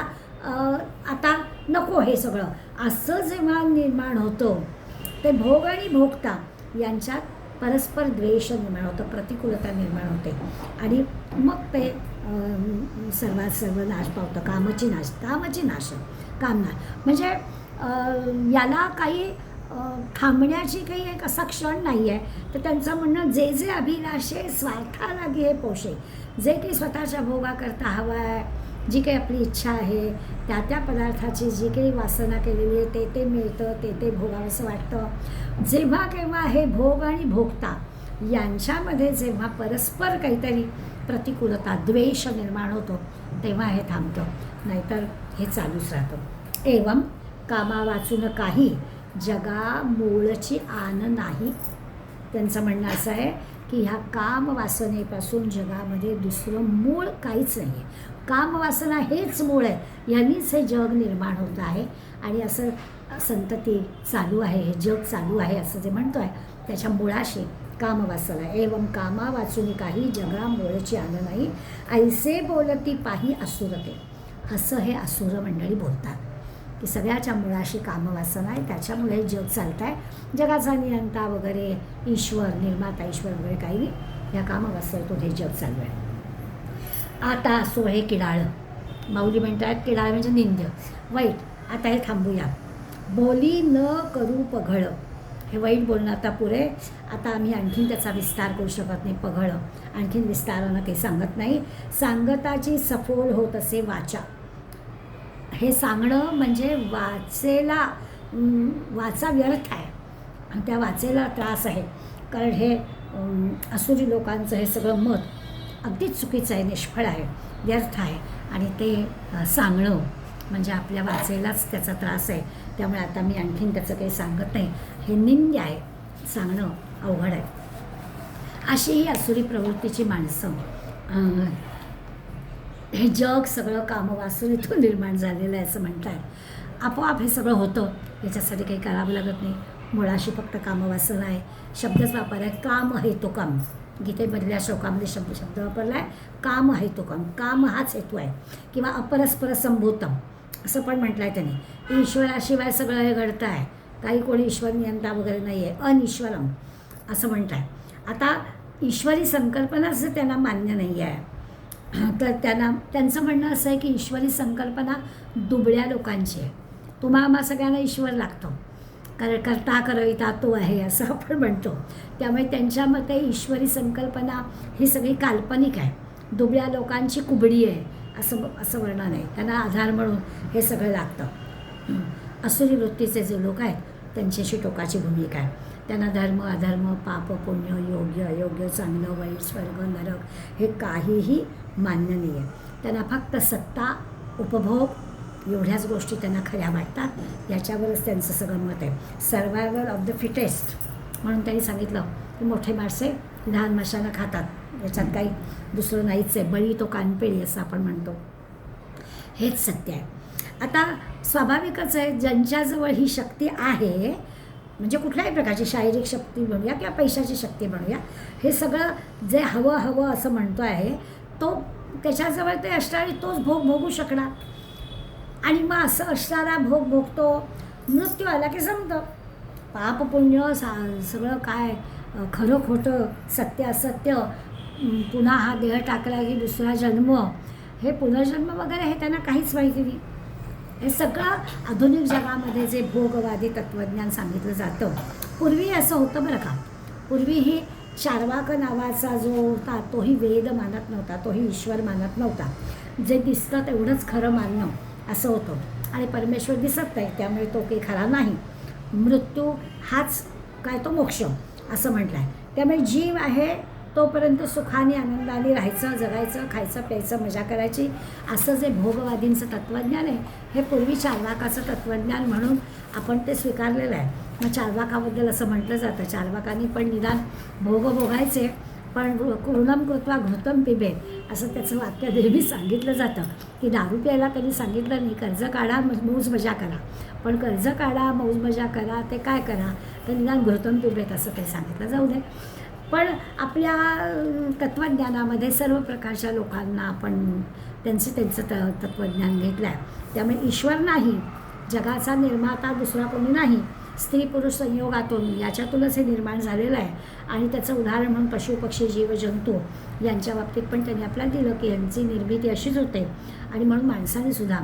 आता नको हे सगळं असं जेव्हा निर्माण होतं, ते भोग आणि भोगता यांच्यात परस्पर द्वेष निर्माण होतं, प्रतिकूलता निर्माण होते आणि मग ते सर्वात सर्व नाश पावतं. कामाची नाश म्हणजे याला काही थांबण्याची काही एक असा क्षण नाही आहे. तर त्यांचं म्हणणं जे जे अभिलाषे स्वार्थालागी हे पोषे, जे काही स्वतःच्या भोगाकरता हवं आहे, जी काही आपली इच्छा आहे, त्या पदार्थाची जी काही वासना केलेली आहे ते मिळतं, ते भोगावंसं वाटतं. जेव्हा केव्हा हे भोग आणि भोगता यांच्यामध्ये जेव्हा परस्पर काहीतरी प्रतिकूलता द्वेष निर्माण होतो, तेव्हा हे थांबतं, नाहीतर हे चालूच राहतं. एवं कामा वाचून काही जगा मूळची आन नाही. त्यांचं म्हणणं असं आहे की ह्या कामवासनेपासून जगामध्ये दुसरं मूळ काहीच नाही आहे. कामवासना हेच मूळ आहे, ह्यांनीच हे जग निर्माण होत आहे आणि असं संतती चालू आहे, हे जग चालू आहे असं जे म्हणतो आहे, त्याच्या मुळाशी कामवासना. एवं कामा वाचून काही जगा मूळची आन नाही, ऐसे बोलती पाही असुरते. असं हे असुर मंडळी बोलतात की सगळ्याच्या मुळाशी कामवासना आहे, त्याच्यामुळे जग चालतं आहे. जगाचा नियंता वगैरे ईश्वर, निर्माता ईश्वर वगैरे काही नाही, ह्या कामवासनेतून हे जग चालू आहे. आता असो हे किडाळ. माऊली म्हणतात किडाळ म्हणजे निंद्य, वाईट. आता हे थांबूया. बोली न करू पघळ, हे वाईट बोलणं आता पुरे. आता आम्ही आणखीन त्याचा विस्तार करू शकत नाही. पघळ आणखीन विस्तारानं काही सांगत नाही. सांगताची सफोल होत असे वाचा. हे सांगणं म्हणजे वाचा व्यर्थ आहे आणि त्या वाचेला त्रास आहे. कारण हे असुरी लोकांचं हे सगळं मत अगदीच चुकीचं आहे, निष्फळ आहे, व्यर्थ आहे आणि ते सांगणं म्हणजे आपल्या वाचेलाच त्याचा त्रास आहे. त्यामुळे आता मी आणखीन त्याचं काही सांगत नाही. हे निंद्य आहे, सांगणं अवघड आहे. अशी ही असुरी प्रवृत्तीची माणसं, हे जग सगळं कामवासनेतून निर्माण झालेलं आहे असं म्हणतात. आपोआप हे सगळं होतं, याच्यासाठी काही करावं लागत नाही. मुळाशी फक्त कामवासना आहे. शब्दच वापर आहे, काम हेतू काम. गीतेमधल्या श्लोकामध्ये शब्द वापरला आहे, काम हेतू काम. काम हाच हेतू आहे किंवा अपरस्पर संभूतम असं पण म्हटलं आहे त्यांनी. ईश्वराशिवाय सगळं हे घडतं आहे, काही कोणी ईश्वर नियंता वगैरे नाही आहे, अनिश्वरम असं म्हणत आहे. आता ईश्वरी संकल्पनाच त्यांना मान्य नाही आहे, तर त्यांचं म्हणणं असं आहे की ईश्वरी संकल्पना दुबळ्या लोकांची आहे. तुम्हाला सगळ्यांना ईश्वर लागतो, करता करविता तो आहे असं आपण म्हणतो. त्यामुळे त्यांच्या मते ईश्वरी संकल्पना ही सगळी काल्पनिक आहे दुबळ्या लोकांची कुबडी आहे असं असं वर्णन आहे. त्यांना आधार म्हणून हे सगळं लागतं. असुरी वृत्तीचे जे लोक आहेत त्यांच्याशी टोकाची भूमिका आहे. त्यांना धर्म अधर्म पाप पुण्य योग्य अयोग्य चांगलं वाईट स्वर्ग नरक हे काहीही मान्य नाही आहे. त्यांना फक्त सत्ता उपभोग एवढ्याच गोष्टी त्यांना खऱ्या वाटतात. याच्यावरच त्यांचं सगळं मत आहे. सर्वायवल ऑफ द फिटेस्ट म्हणून त्यांनी सांगितलं की मोठे मासे लहान माशांना खातात, याच्यात काही दुसरं नाहीच आहे. बळी तो कानपेळी असं आपण म्हणतो, हेच सत्य आहे. आता स्वाभाविकच आहे, ज्यांच्याजवळ ही शक्ती आहे, म्हणजे कुठल्याही प्रकारची शारीरिक शक्ती म्हणूया किंवा पैशाची शक्ती म्हणूया, हे सगळं जे हवं असं म्हणतो आहे तो त्याच्याजवळ ते असणार आणि तोच भोग भोगू शकणार. आणि मग असं असणारा भोग भोगतो, मृत्यू आला की जमतं. पाप पुण्य सगळं काय खरं खोटं सत्य असत्य, पुन्हा हा देह टाकला की दुसरा जन्म, हे पुनर्जन्म वगैरे हे त्यांना काहीच माहिती नाही. हे सगळं आधुनिक जगामध्ये जे भोगवादी तत्त्वज्ञान सांगितलं जातं. पूर्वी असं होतं बरं का. पूर्वी ही चार्वाक नावाचा जो होता तोही वेद मानत नव्हता, तोही ईश्वर मानत नव्हता. जे दिसतं तेवढंच खरं मानणं असं होतं. आणि परमेश्वर दिसत नाही त्यामुळे तो काही खरा नाही. मृत्यू हाच काय तो मोक्ष असं म्हटलं आहे. त्यामुळे जीव आहे तोपर्यंत सुखाने आनंदाने राहायचं, जगायचं, खायचं प्यायचं, मजा करायची, असं जे भोगवादींचं तत्त्वज्ञान आहे हे पूर्वी चार्वाकाचं तत्त्वज्ञान म्हणून आपण ते स्वीकारलेलं आहे. मग चार्वाकाबद्दल असं म्हटलं जातं, चार्वाकांनी पण निदान भोग भोगायचे पण पूर्णम कृत्वा घृतम पिबेत असं त्याचं वाक्य नेहमी सांगितलं जातं की दारू प्यायला कधी सांगितलं नाही. कर्ज काढा मौज मजा करा, पण कर्ज काढा मौज मजा करा ते काय करा तर निदान घृतम पिबेत असं काही सांगितलं जाऊ दे. पण आपल्या तत्त्वज्ञानामध्ये सर्व प्रकारच्या लोकांना आपण त्यांचं तत्त्वज्ञान घेतलं आहे. त्यामुळे ईश्वर नाही, जगाचा निर्माता दुसरा कोणी नाही, स्त्री पुरुष संयोगातून याच्यातूनच हे निर्माण झालेलं आहे. आणि त्याचं उदाहरण म्हणून पशु पक्षी जीव जंतू यांच्या बाबतीत पण त्यांनी आपल्याला दिलं की यांची निर्मिती अशीच होते. आणि म्हणून माणसाने सुद्धा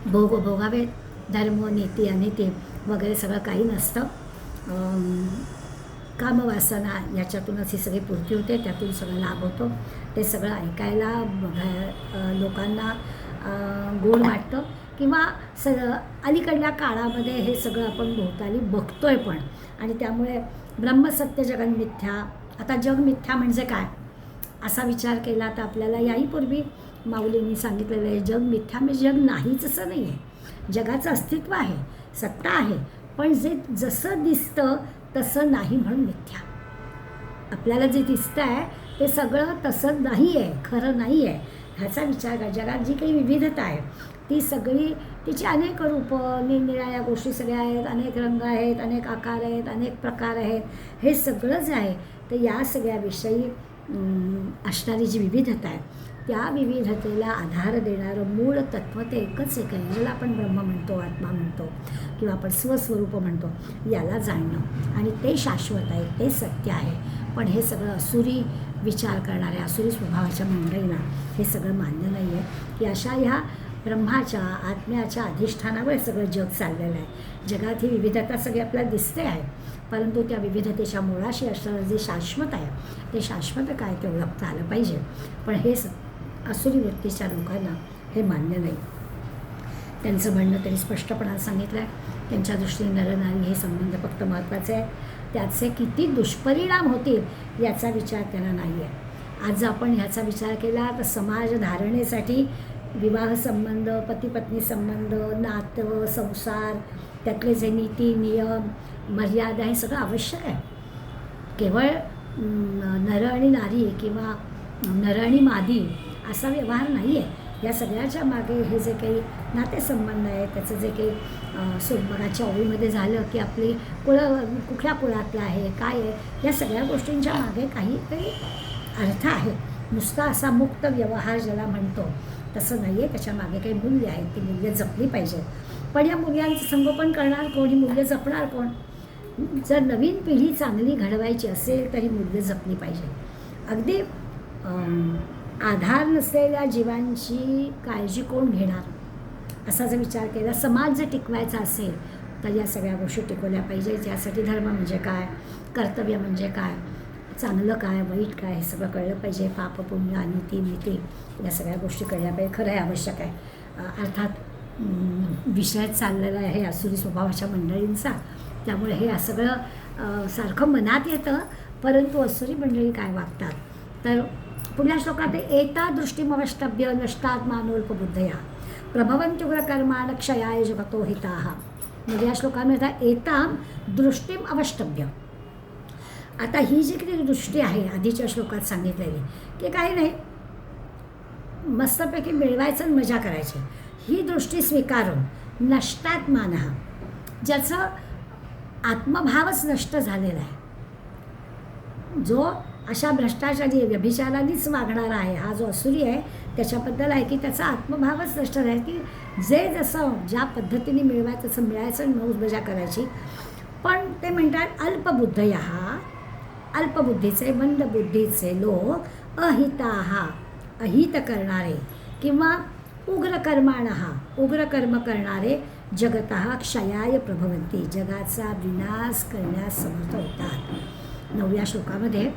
भोग भोगावेत, धर्म नीती अनीती वगैरे सगळं काही नसतं. कामवासना याच्यातूनच ही सगळी पूर्ती होते, त्यातून सगळं लाभ होतो. ते सगळं ऐकायला लोकांना गोड वाटतं किंवा अलीकडल्या काळामध्ये हे सगळं आपण भोवताली बघतोय पण. आणि त्यामुळे ब्रह्मसत्य जगन मिथ्या. आता जग मिथ्या म्हणजे काय असा विचार केला तर आपल्याला याहीपूर्वी माऊलींनी सांगितलेलं आहे, जग मिथ्या म्हणजे जग नाहीच असं नाही आहे. जगाचं अस्तित्व आहे, सत्ता आहे, पण जे जसं दिसतं तसं नाही म्हणून मिथ्या. आपल्याला जे दिसतं आहे ते सगळं तसं नाही आहे, खरं नाही आहे ह्याचा विचार करा. जगात जी काही विविधता आहे ती सगळी, तिची अनेक रूपं निरनिराळ्या गोष्टी सगळ्या आहेत, अनेक रंग आहेत, अनेक आकार आहेत, अनेक प्रकार आहेत. हे सगळं जे आहे तर या सगळ्याविषयी असणारी जी विविधता आहे त्या विविधतेला आधार देणारं मूळ तत्त्व ते एकच एक आहे, ज्याला आपण ब्रह्म म्हणतो, आत्मा म्हणतो किंवा आपण स्वस्वरूप म्हणतो. याला जाणणं आणि ते शाश्वत आहे, ते सत्य आहे. पण हे सगळं असुरी विचार करणाऱ्या असुरी स्वभावाच्या मंडळींना हे सगळं मान्य नाही आहे की अशा ह्या ब्रह्माच्या आत्म्याच्या अधिष्ठानावर सगळं जग चाललेलं आहे. जगात ही विविधता सगळी आपल्याला दिसते आहे, परंतु त्या विविधतेच्या मुळाशी असणारं जे शाश्वत आहे ते शाश्वत काय ते ओळखता आलं पाहिजे. पण हे असुरी वृत्तीच्या लोकांना हे मान्य नाही. त्यांचं म्हणणं तरी स्पष्टपणाने सांगितलं आहे. त्यांच्या दृष्टीने नरनारी हे संबंध फक्त महत्त्वाचे आहे, त्याचे किती दुष्परिणाम होतील याचा विचार त्यांना नाही आहे. आज आपण ह्याचा विचार केला तर समाज धारणेसाठी विवाह संबंध, पती पत्नी संबंध, नातं संसार, त्यातले जे नीती नियम मर्यादा हे सगळं आवश्यक आहे. केवळ नर आणि नारी किंवा नर आणि मादी असा व्यवहार नाही आहे. या सगळ्याच्या मागे हे जे काही नातेसंबंध आहे, त्याचं जे काही सोबगाच्या ओळीमध्ये झालं की आपली कुठल्या कुळातलं आहे काय आहे, या सगळ्या गोष्टींच्या मागे काहीतरी अर्थ आहे. नुसता असा मुक्त व्यवहार ज्याला म्हणतो तसं नाही आहे. त्याच्या मागे काही मूल्य आहेत, ती मूल्य जपली पाहिजे. पण या मूल्यांचं संगोपन करणार कोण, ही मूल्य जपणार कोण? जर नवीन पिढी चांगली घडवायची असेल तर ही मूल्य जपली पाहिजे. अगदी आधार नसलेल्या जीवांची काळजी कोण घेणार असा जर विचार केला, समाज जर टिकवायचा असेल तर या सगळ्या गोष्टी टिकवल्या पाहिजे. यासाठी धर्म म्हणजे काय, कर्तव्य म्हणजे काय, चांगलं काय वाईट काय हे सगळं कळलं पाहिजे. पाप पुण्य अनिती नीती या सगळ्या गोष्टी कळल्या पाहिजे. खरं आहे, आवश्यक आहे. अर्थात विषय चाललेला आहे आसुरी स्वभावाच्या मंडळींचा, त्यामुळे हे सगळं सारखं मनात येतं. परंतु आसुरी मंडळी काय वागतात तर पुढल्या श्लोकात एता दृष्टीमवष्टभ्य नष्टात मानोल्पबुद्धया प्रभवन्त्युग्र कर्माण क्षयाय जगतो हिताः. म्हणजे या श्लोकामध्ये एताम दृष्टीम अवष्टभ्य. आता ही जी काही दृष्टी आहे आधीच्या श्लोकात सांगितलेली की काही नाही, मस्तपैकी मिळवायचं आणि मजा करायची, ही दृष्टी स्वीकारून नष्टात मानः, ज्याचं आत्मभावच नष्ट झालेला आहे, जो अशा भ्रष्टाचारी व्यभिचारानेच वागणारा आहे, हा जो असुरी आहे त्याच्याबद्दल आहे की त्याचा आत्मभावच नष्ट आहे की जे जसं ज्या पद्धतीने मिळवायचं तसं मिळायचं आणि मौज मजा करायची. पण ते म्हणतात अल्पबुद्धया, अल्पबुद्धीचे मंदबुद्धीचे लोक अहिताः, अहित करणारे किंवा उग्रकर्माणः, उग्रकर्म करणारे जगतः क्षयाय प्रभवन्ति, जगाचा विनाश करण्यास समर्थ होतात. 9व्या श्लोकामध्ये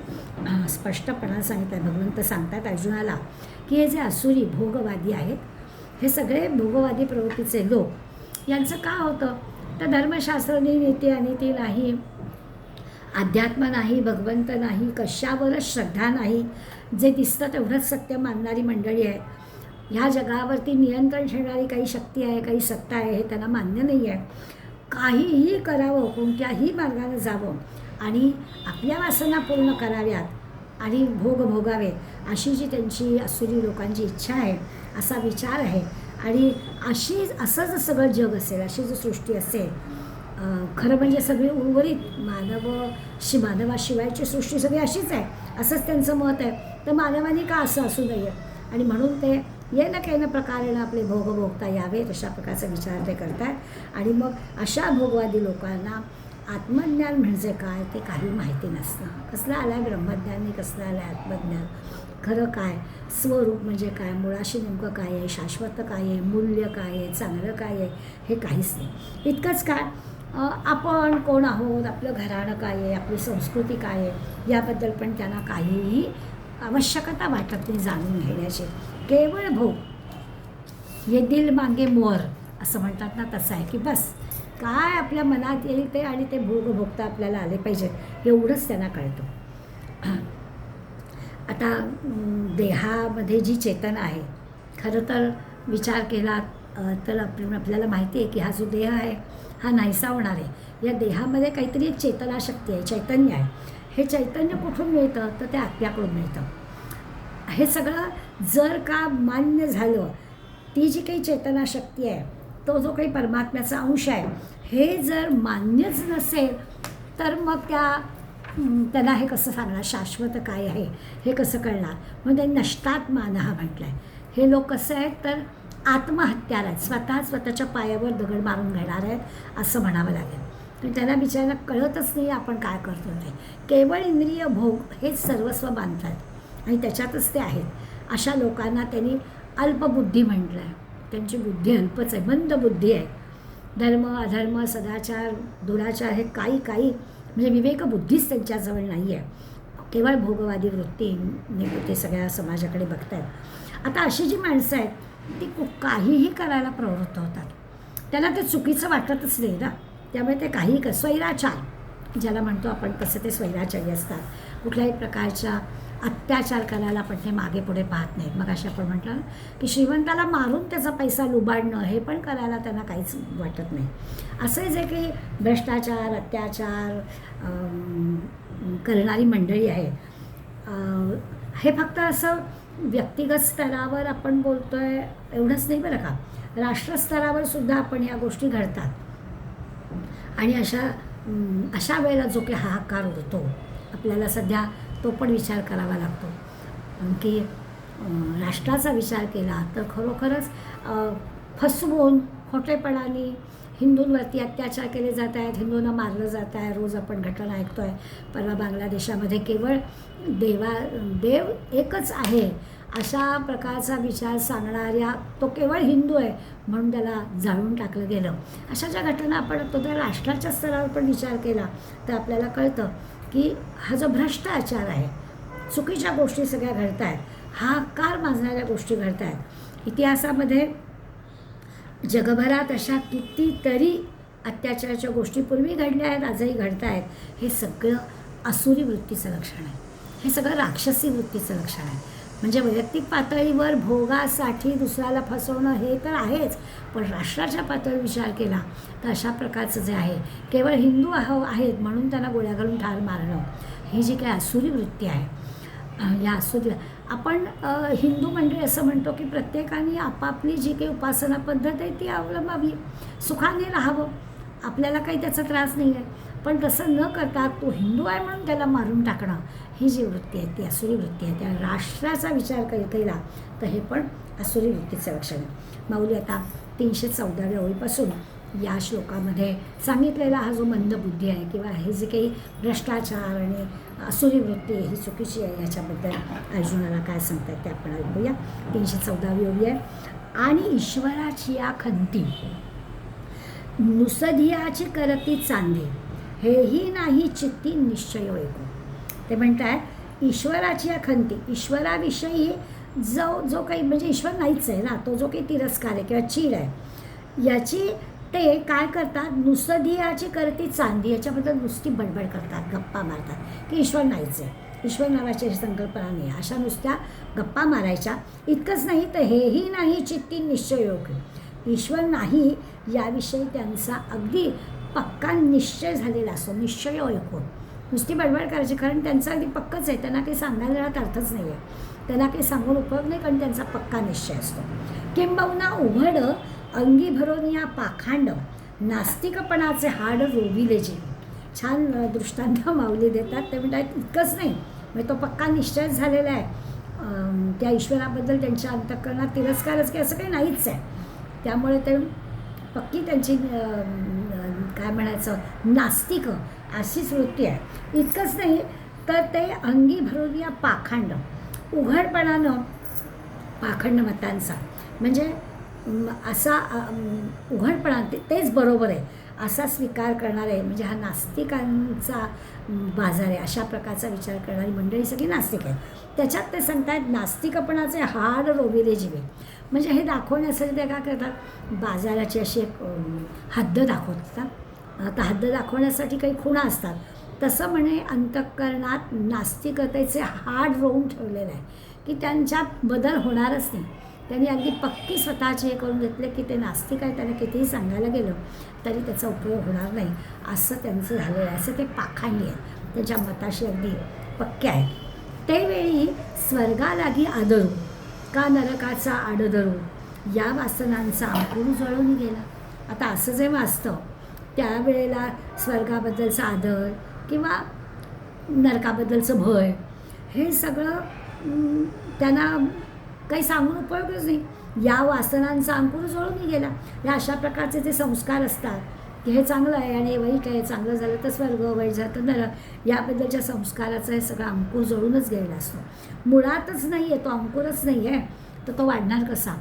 स्पष्टपणा सांगितलं, भगवंत सांगतात अर्जुनाला की हे जे असुरी भोगवादी आहेत, हे सगळे भोगवादी प्रवृत्तीचे लोक, यांचं का होतं तर धर्मशास्त्र नाही, नीती अनिती नाही, अध्यात्म नाही, भगवंत नाही, कशावरच श्रद्धा नाही, जे दिसतं तेवढंच सत्य मानणारी मंडळी आहेत. ह्या जगावरती नियंत्रण ठेवणारी काही शक्ती आहे, काही सत्ता आहे, हे त्यांना मान्य नाही आहे. काहीही करावं, कोणत्याही मार्गाने जावं आणि आपल्या वासना पूर्ण कराव्यात आणि भोग भोगावेत, अशी जी त्यांची असुरी लोकांची इच्छा आहे, असा विचार आहे. आणि असं जर सगळं जग असेल, अशी जर सृष्टी असेल, खरं म्हणजे सगळी उर्वरित मानवाशिवायची सृष्टी सगळी अशीच आहे, असंच त्यांचं मत आहे, तर मानवाने का असं असू नये. आणि म्हणून ते येन केन प्रकारेनं आपले भोग भोगता यावेत अशा प्रकारचा विचार ते करतात. आणि मग अशा भोगवादी लोकांना आत्मज्ञान म्हणजे काय ते काही माहिती नसतं. कसलं आलं आहे ब्रह्मज्ञानी, कसलं आलं आहे आत्मज्ञान, खरं काय, स्वरूप म्हणजे काय, मुळाशी नेमकं काय आहे, शाश्वत काय आहे, मूल्य काय आहे, चांगलं काय आहे, हे काहीच नाही. इतकंच काय, आपण कोण आहोत, आपलं घराणं काय आहे, आपली संस्कृती काय आहे, याबद्दल पण त्यांना काहीही आवश्यकता वाटत नाही जाणून घेण्याची. केवळ भोग, ये दिल मागे मोर असं म्हणतात ना, तसं आहे की बस काय आपल्या मनात येईल ते आणि ते भोग भोगता आपल्याला आले पाहिजेत, एवढंच त्यांना कळतं. आता देहामध्ये जी चेतना आहे, खरं तर विचार केला तर आपल्याला माहिती आहे की हा जो देह आहे हा नाहीसा होणार आहे. या देहामध्ये काहीतरी एक चेतनाशक्ती आहे, चैतन्य आहे. हे चैतन्य कुठून मिळतं तर ते आत्म्याकडून मिळतं. हे सगळं जर का मान्य झालं, ती जी काही चेतनाशक्ती आहे, तो जो काही परमात्म्याचा अंश आहे, हे जर मान्यच नसेल तर मग त्याला हे कसं सांगणार, शाश्वत काय आहे हे कसं कळणार. म्हणजे नष्टात मानः म्हटलं आहे. हे लोक कसं आहेत तर आत्महत्यार आहेत, स्वतःच्या पायावर दगड मारून घेणार आहेत असं म्हणावं लागेल. तर त्यांना बिचाऱ्यांना कळतच नाही आपण काय करतो ते. केवळ इंद्रिय भोग हेच सर्वस्व बांधतात आणि त्याच्यातच ते आहेत. अशा लोकांना त्यांनी अल्पबुद्धी म्हटलं आहे. त्यांची बुद्धी अल्पच आहे, मंद बुद्धी आहे. धर्म अधर्म सदाचार दुराचार हे काही म्हणजे विवेकबुद्धीच त्यांच्याजवळ नाही आहे. केवळ भोगवादी वृत्तीने ते सगळ्या समाजाकडे बघतात. आता अशी जी माणसं आहेत ती काहीही करायला प्रवृत्त होतात. त्यांना ते चुकीचं वाटतच नाही ना, त्यामुळे ते काही स्वैराचार ज्याला म्हणतो आपण तसं ते स्वैराचारी असतात. कुठल्याही प्रकारच्या अत्याचार करायला पण ते मागे पुढे पाहत नाहीत. मग अशा आपण म्हटलं की श्रीमंताला मारून त्याचा पैसा लुबाडणं हे पण करायला त्यांना काहीच वाटत नाही. असे जे काही भ्रष्टाचार अत्याचार करणारी मंडळी आहे, हे फक्त असं व्यक्तिगत स्तरावर आपण बोलतो आहे एवढंच नाही बरं का, राष्ट्रस्तरावर सुद्धा आपण या गोष्टी घडतात. आणि अशा वेळेला जो काही हाहाकार उडतो आपल्याला सध्या, तो पण विचार करावा लागतो की राष्ट्राचा विचार केला तर खरोखरच फसवून खोटेपणाने हिंदूंवरती अत्याचार केले जात आहेत, हिंदूंना मारलं जात आहे. रोज आपण घटना ऐकतो आहे. परवा बांगलादेशामध्ये केवळ देव एकच आहे अशा प्रकारचा विचार सांगणाऱ्या, तो केवळ हिंदू आहे म्हणून त्याला जाळून टाकलं गेलं. अशा ज्या घटना आपण तो त्या राष्ट्राच्या स्तरावर पण विचार केला तर आपल्याला कळतं की हा जो भ्रष्टाचार आहे, चुकीच्या गोष्टी सगळ्या घडत आहेत, हाकार माजणाऱ्या गोष्टी घडत आहेत. इतिहासामध्ये जगभरात अशा कितीतरी अत्याचाराच्या गोष्टी पूर्वी घडल्या आहेत, आजही घडत आहेत. हे सगळं आसुरी वृत्तीचं लक्षण आहे, हे सगळं राक्षसी वृत्तीचं लक्षण आहे. म्हणजे वैयक्तिक पातळीवर भोगासाठी दुसऱ्याला फसवणं हे तर आहेच, पण राष्ट्राच्या पातळीवर विचार केला तर अशा प्रकारचं जे आहे, केवळ हिंदू आहेत म्हणून त्यांना गोळ्या घालून ठार मारणं, ही जी काही आसुरी वृत्ती आहे, या आसुरी आपण हिंदू मंडळी असं म्हणतो की प्रत्येकाने आपापली जी काही उपासना पद्धत आहे ती अवलंबावी, सुखाने राहावं, आपल्याला काही त्याचा त्रास नाही आहे. पण तसं न करता तो हिंदू आहे म्हणून त्याला मारून टाकणं, ही जी वृत्ती आहे ती आसुरी वृत्ती आहे. त्या राष्ट्राचा विचार केला तर हे पण आसुरी वृत्तीचं लक्षण आहे. माऊली आता 314व्या ओळीपासून या श्लोकामध्ये सांगितलेला हा जो मंदबुद्धी आहे किंवा हे जे काही भ्रष्टाचार आणि आसुरी वृत्ती ही चुकीची आहे, ह्याच्याबद्दल अर्जुनाला काय सांगतात ते आपण ऐकूया. 314वी ओळी आहे. आणि ईश्वराची या खंती नुसधियाची करती चांदी, हेही नाही चित्ती निश्चय ऐकू. ते म्हणतात ईश्वराची या खंती, ईश्वराविषयी जो काही म्हणजे ईश्वर नाहीच आहे ना, तो जो काही तिरस्कार आहे किंवा चीड आहे, याची ते काय करतात, नुसधियाची करती चांदी, याच्याबद्दल नुसती बडबड करतात, गप्पा मारतात की ईश्वर नाहीच आहे, ईश्वर नावाची संकल्पना नाही, अशा नुसत्या गप्पा मारायच्या. इतकंच नाही तर हेही नाही चित्ती निश्चय योग, ईश्वर नाही याविषयी त्यांचा अगदी पक्का निश्चय झालेला असतो. निश्चय ऐकून नुसती बडबड करायची, कारण त्यांचं अगदी पक्कच आहे, त्यांना काही सांगायला अर्थच नाही आहे, त्यांना काही सांगून उपयोग नाही, कारण त्यांचा पक्का निश्चय असतो. किंबहुना उघड अंगी भरून या पाखांड नास्तिकपणाचे हाड रोविले जे. छान दृष्टांत माऊली देतात. ते म्हणतात इतकंच नाही, म्हणजे तो पक्का निश्चय झालेला आहे, त्या ईश्वराबद्दल त्यांच्या अंतःकरणात तिरस्कारच की असं काही नाहीच आहे. त्यामुळे ते पक्की त्यांची काय म्हणायचं नास्तिक अशीच वृत्ती आहे. इतकंच नाही तर ते अंगी भरून या पाखंड, उघडपणानं पाखंड मतांचा म्हणजे असा उघडपणा तेच बरोबर आहे असा स्वीकार करणारे, म्हणजे हा नास्तिकांचा बाजार आहे. अशा प्रकारचा विचार करणारी मंडळी सगळी नास्तिक आहे. त्याच्यात ते सांगतात नास्तिकपणाचे हाड रोविले जिवे. म्हणजे हे दाखवण्यासाठी ते काय करतात, बाजाराची अशी एक हद्द दाखवतात. आता हद्द दाखवण्यासाठी काही खुणा असतात, तसं म्हणे अंतःकरणात नास्तिकतेचे हाड रोवून ठेवलेलं आहे की त्यांच्यात बदल होणारच नाही. त्यांनी अगदी पक्की स्वतःचे हे करून घेतले की ते नास्तिक आहे, त्यांना कितीही सांगायला गेलं तरी त्याचा उपयोग होणार नाही, असं त्यांचं झालेलं आहे. असं ते पाखांडी आहेत, त्यांच्या मताशी अगदी पक्के आहेत. त्यावेळी स्वर्गालागी आदरू का नरकाचा आडधरू, या वासनांचा अंकुर जळून गेला. आता असं जे वाचतं त्यावेळेला स्वर्गाबद्दलचा आदर किंवा नरकाबद्दलचं भय हे सगळं त्यांना काही सांगून उपयोगच नाही. या वासनांचा अंकुर जळून गेला. या अशा प्रकारचे जे संस्कार असतात की हे चांगलं आहे आणि वाईट आहे, चांगलं झालं तर स्वर्ग, वाईट झालं तर नरक, याबद्दलच्या संस्काराचा हे सगळं अंकुर जळूनच गेलेला असतो. मुळातच नाही आहे, तो अंकुरच नाही आहे, तर तो वाढणार कसा.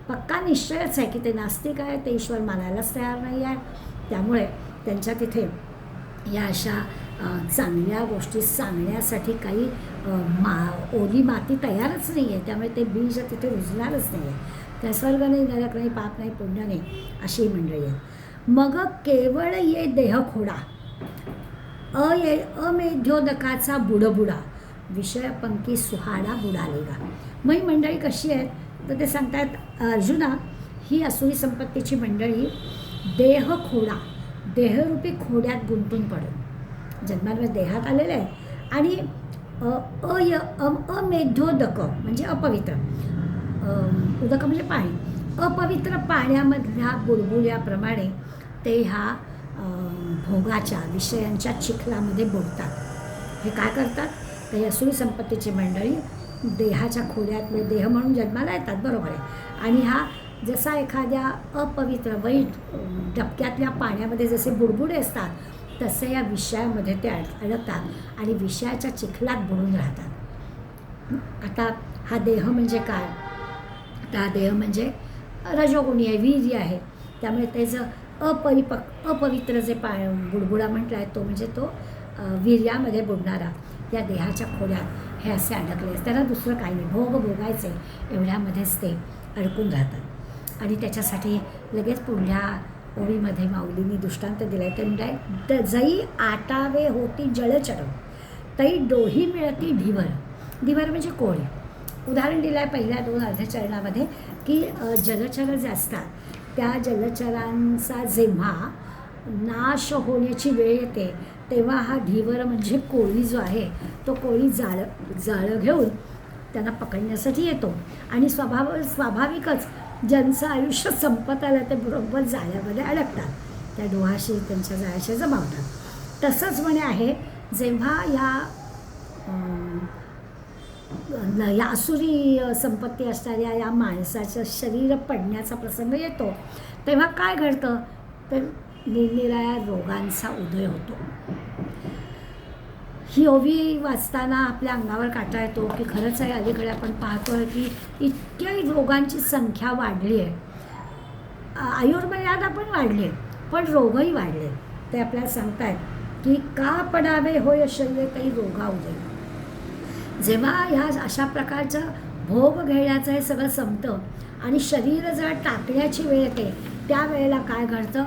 पक्का निश्चयच आहे की ते नास्तिक आहे, ते ईश्वर मानायलाच तयार नाही आहे. त्यामुळे त्यांच्या तिथे या अशा चांगल्या गोष्टी सांगण्यासाठी काही ओली माती तयारच नाही आहे. त्यामुळे ते बीज तिथे रुजणारच नाही आहे. त्या स्वर्ग नाही, नरक नाही, पाप नाही, पुण्य नाही, अशी मंडळी आहे. मग केवळ ये देह खोडा अमेध्योदकाचा बुडबुडा, विषयपंकी सुहाडा बुडालेगा. मग ही मंडळी कशी आहेत तर ते सांगतात अर्जुना, ही आसुरी संपत्तीची मंडळी देह खोडा, देहरूपी खोड्यात गुंतून पडून जन्माला देहात आलेले आहे आणि अमेध्योदक म्हणजे अपवित्र, उदक म्हणजे पाणी, अपवित्र पाण्यामधल्या बुडबुड्याप्रमाणे ते ह्या भोगाच्या विषयांच्या चिखलामध्ये बुडतात. हे काय करतात तर आसुरी संपत्तीची मंडळी देहाच्या खोड्यात, देह म्हणून जन्माला येतात, बरोबर आहे, आणि हा जसा एखाद्या अपवित्र वाईट डबक्यातल्या पाण्यामध्ये जसे बुडबुडे असतात तसे या विषयामध्ये ते अडकतात आणि विषयाच्या चिखलात बुडून राहतात. आता हा देह म्हणजे काय, आता हा देह म्हणजे रजोगुणी आहे, वीर्य आहे. त्यामुळे त्याचं अपवित्र जे बुडबुडा म्हटला आहे तो म्हणजे तो वीर्यामध्ये बुडणारा या देहाच्या खोड्यात हे असे अडकले. त्याला दुसरं काही नाही, भोग भोगायचे एवढ्यामध्येच ते अडकून राहतात. आणि त्याच्यासाठी लगेच पुढल्या ओळीमध्ये माऊलींनी दृष्टांत दिला आहे. ते म्हणताय, जई आटावे होती जलचर तई डोही मिळती ढिवर. ढिवर म्हणजे कोळी. उदाहरण दिलं आहे पहिल्या 2 अर्धचरणामध्ये की जलचर जे असतात त्या जलचरांचा जेव्हा नाश होण्याची वेळ येते तेव्हा हा ढिवर म्हणजे कोळी जो आहे तो कोळी जाळं घेऊन त्यांना पकडण्यासाठी येतो. आणि स्वाभाविकच ज्यांचं आयुष्य संपत आलं ते बरोबर जाळ्यामध्ये अडकतात, त्या डोहाशी त्यांच्या जाळ्याशी जमावतात. तसंच म्हणे आहे, जेव्हा या आसुरी संपत्ती असणाऱ्या या माणसाचं शरीर पडण्याचा प्रसंग येतो तेव्हा काय घडतं तर निरनिराळ्या रोगांचा उदय होतो. ही ओवी वाचताना आपल्या अंगावर काटा येतो की खरंच आहे, अलीकडे आपण पाहतोय की इतक्या रोगांची संख्या वाढली आहे. आयुर्मर्यादा पण वाढली आहे, पण रोगही वाढले. ते आपल्याला सांगतायत की का पडावे होय शरीर काही रोगा उदय. जेव्हा ह्या अशा प्रकारचं भोग घेण्याचं हे सगळं संपतं आणि शरीर जर टाकण्याची वेळ येते त्यावेळेला काय घडतं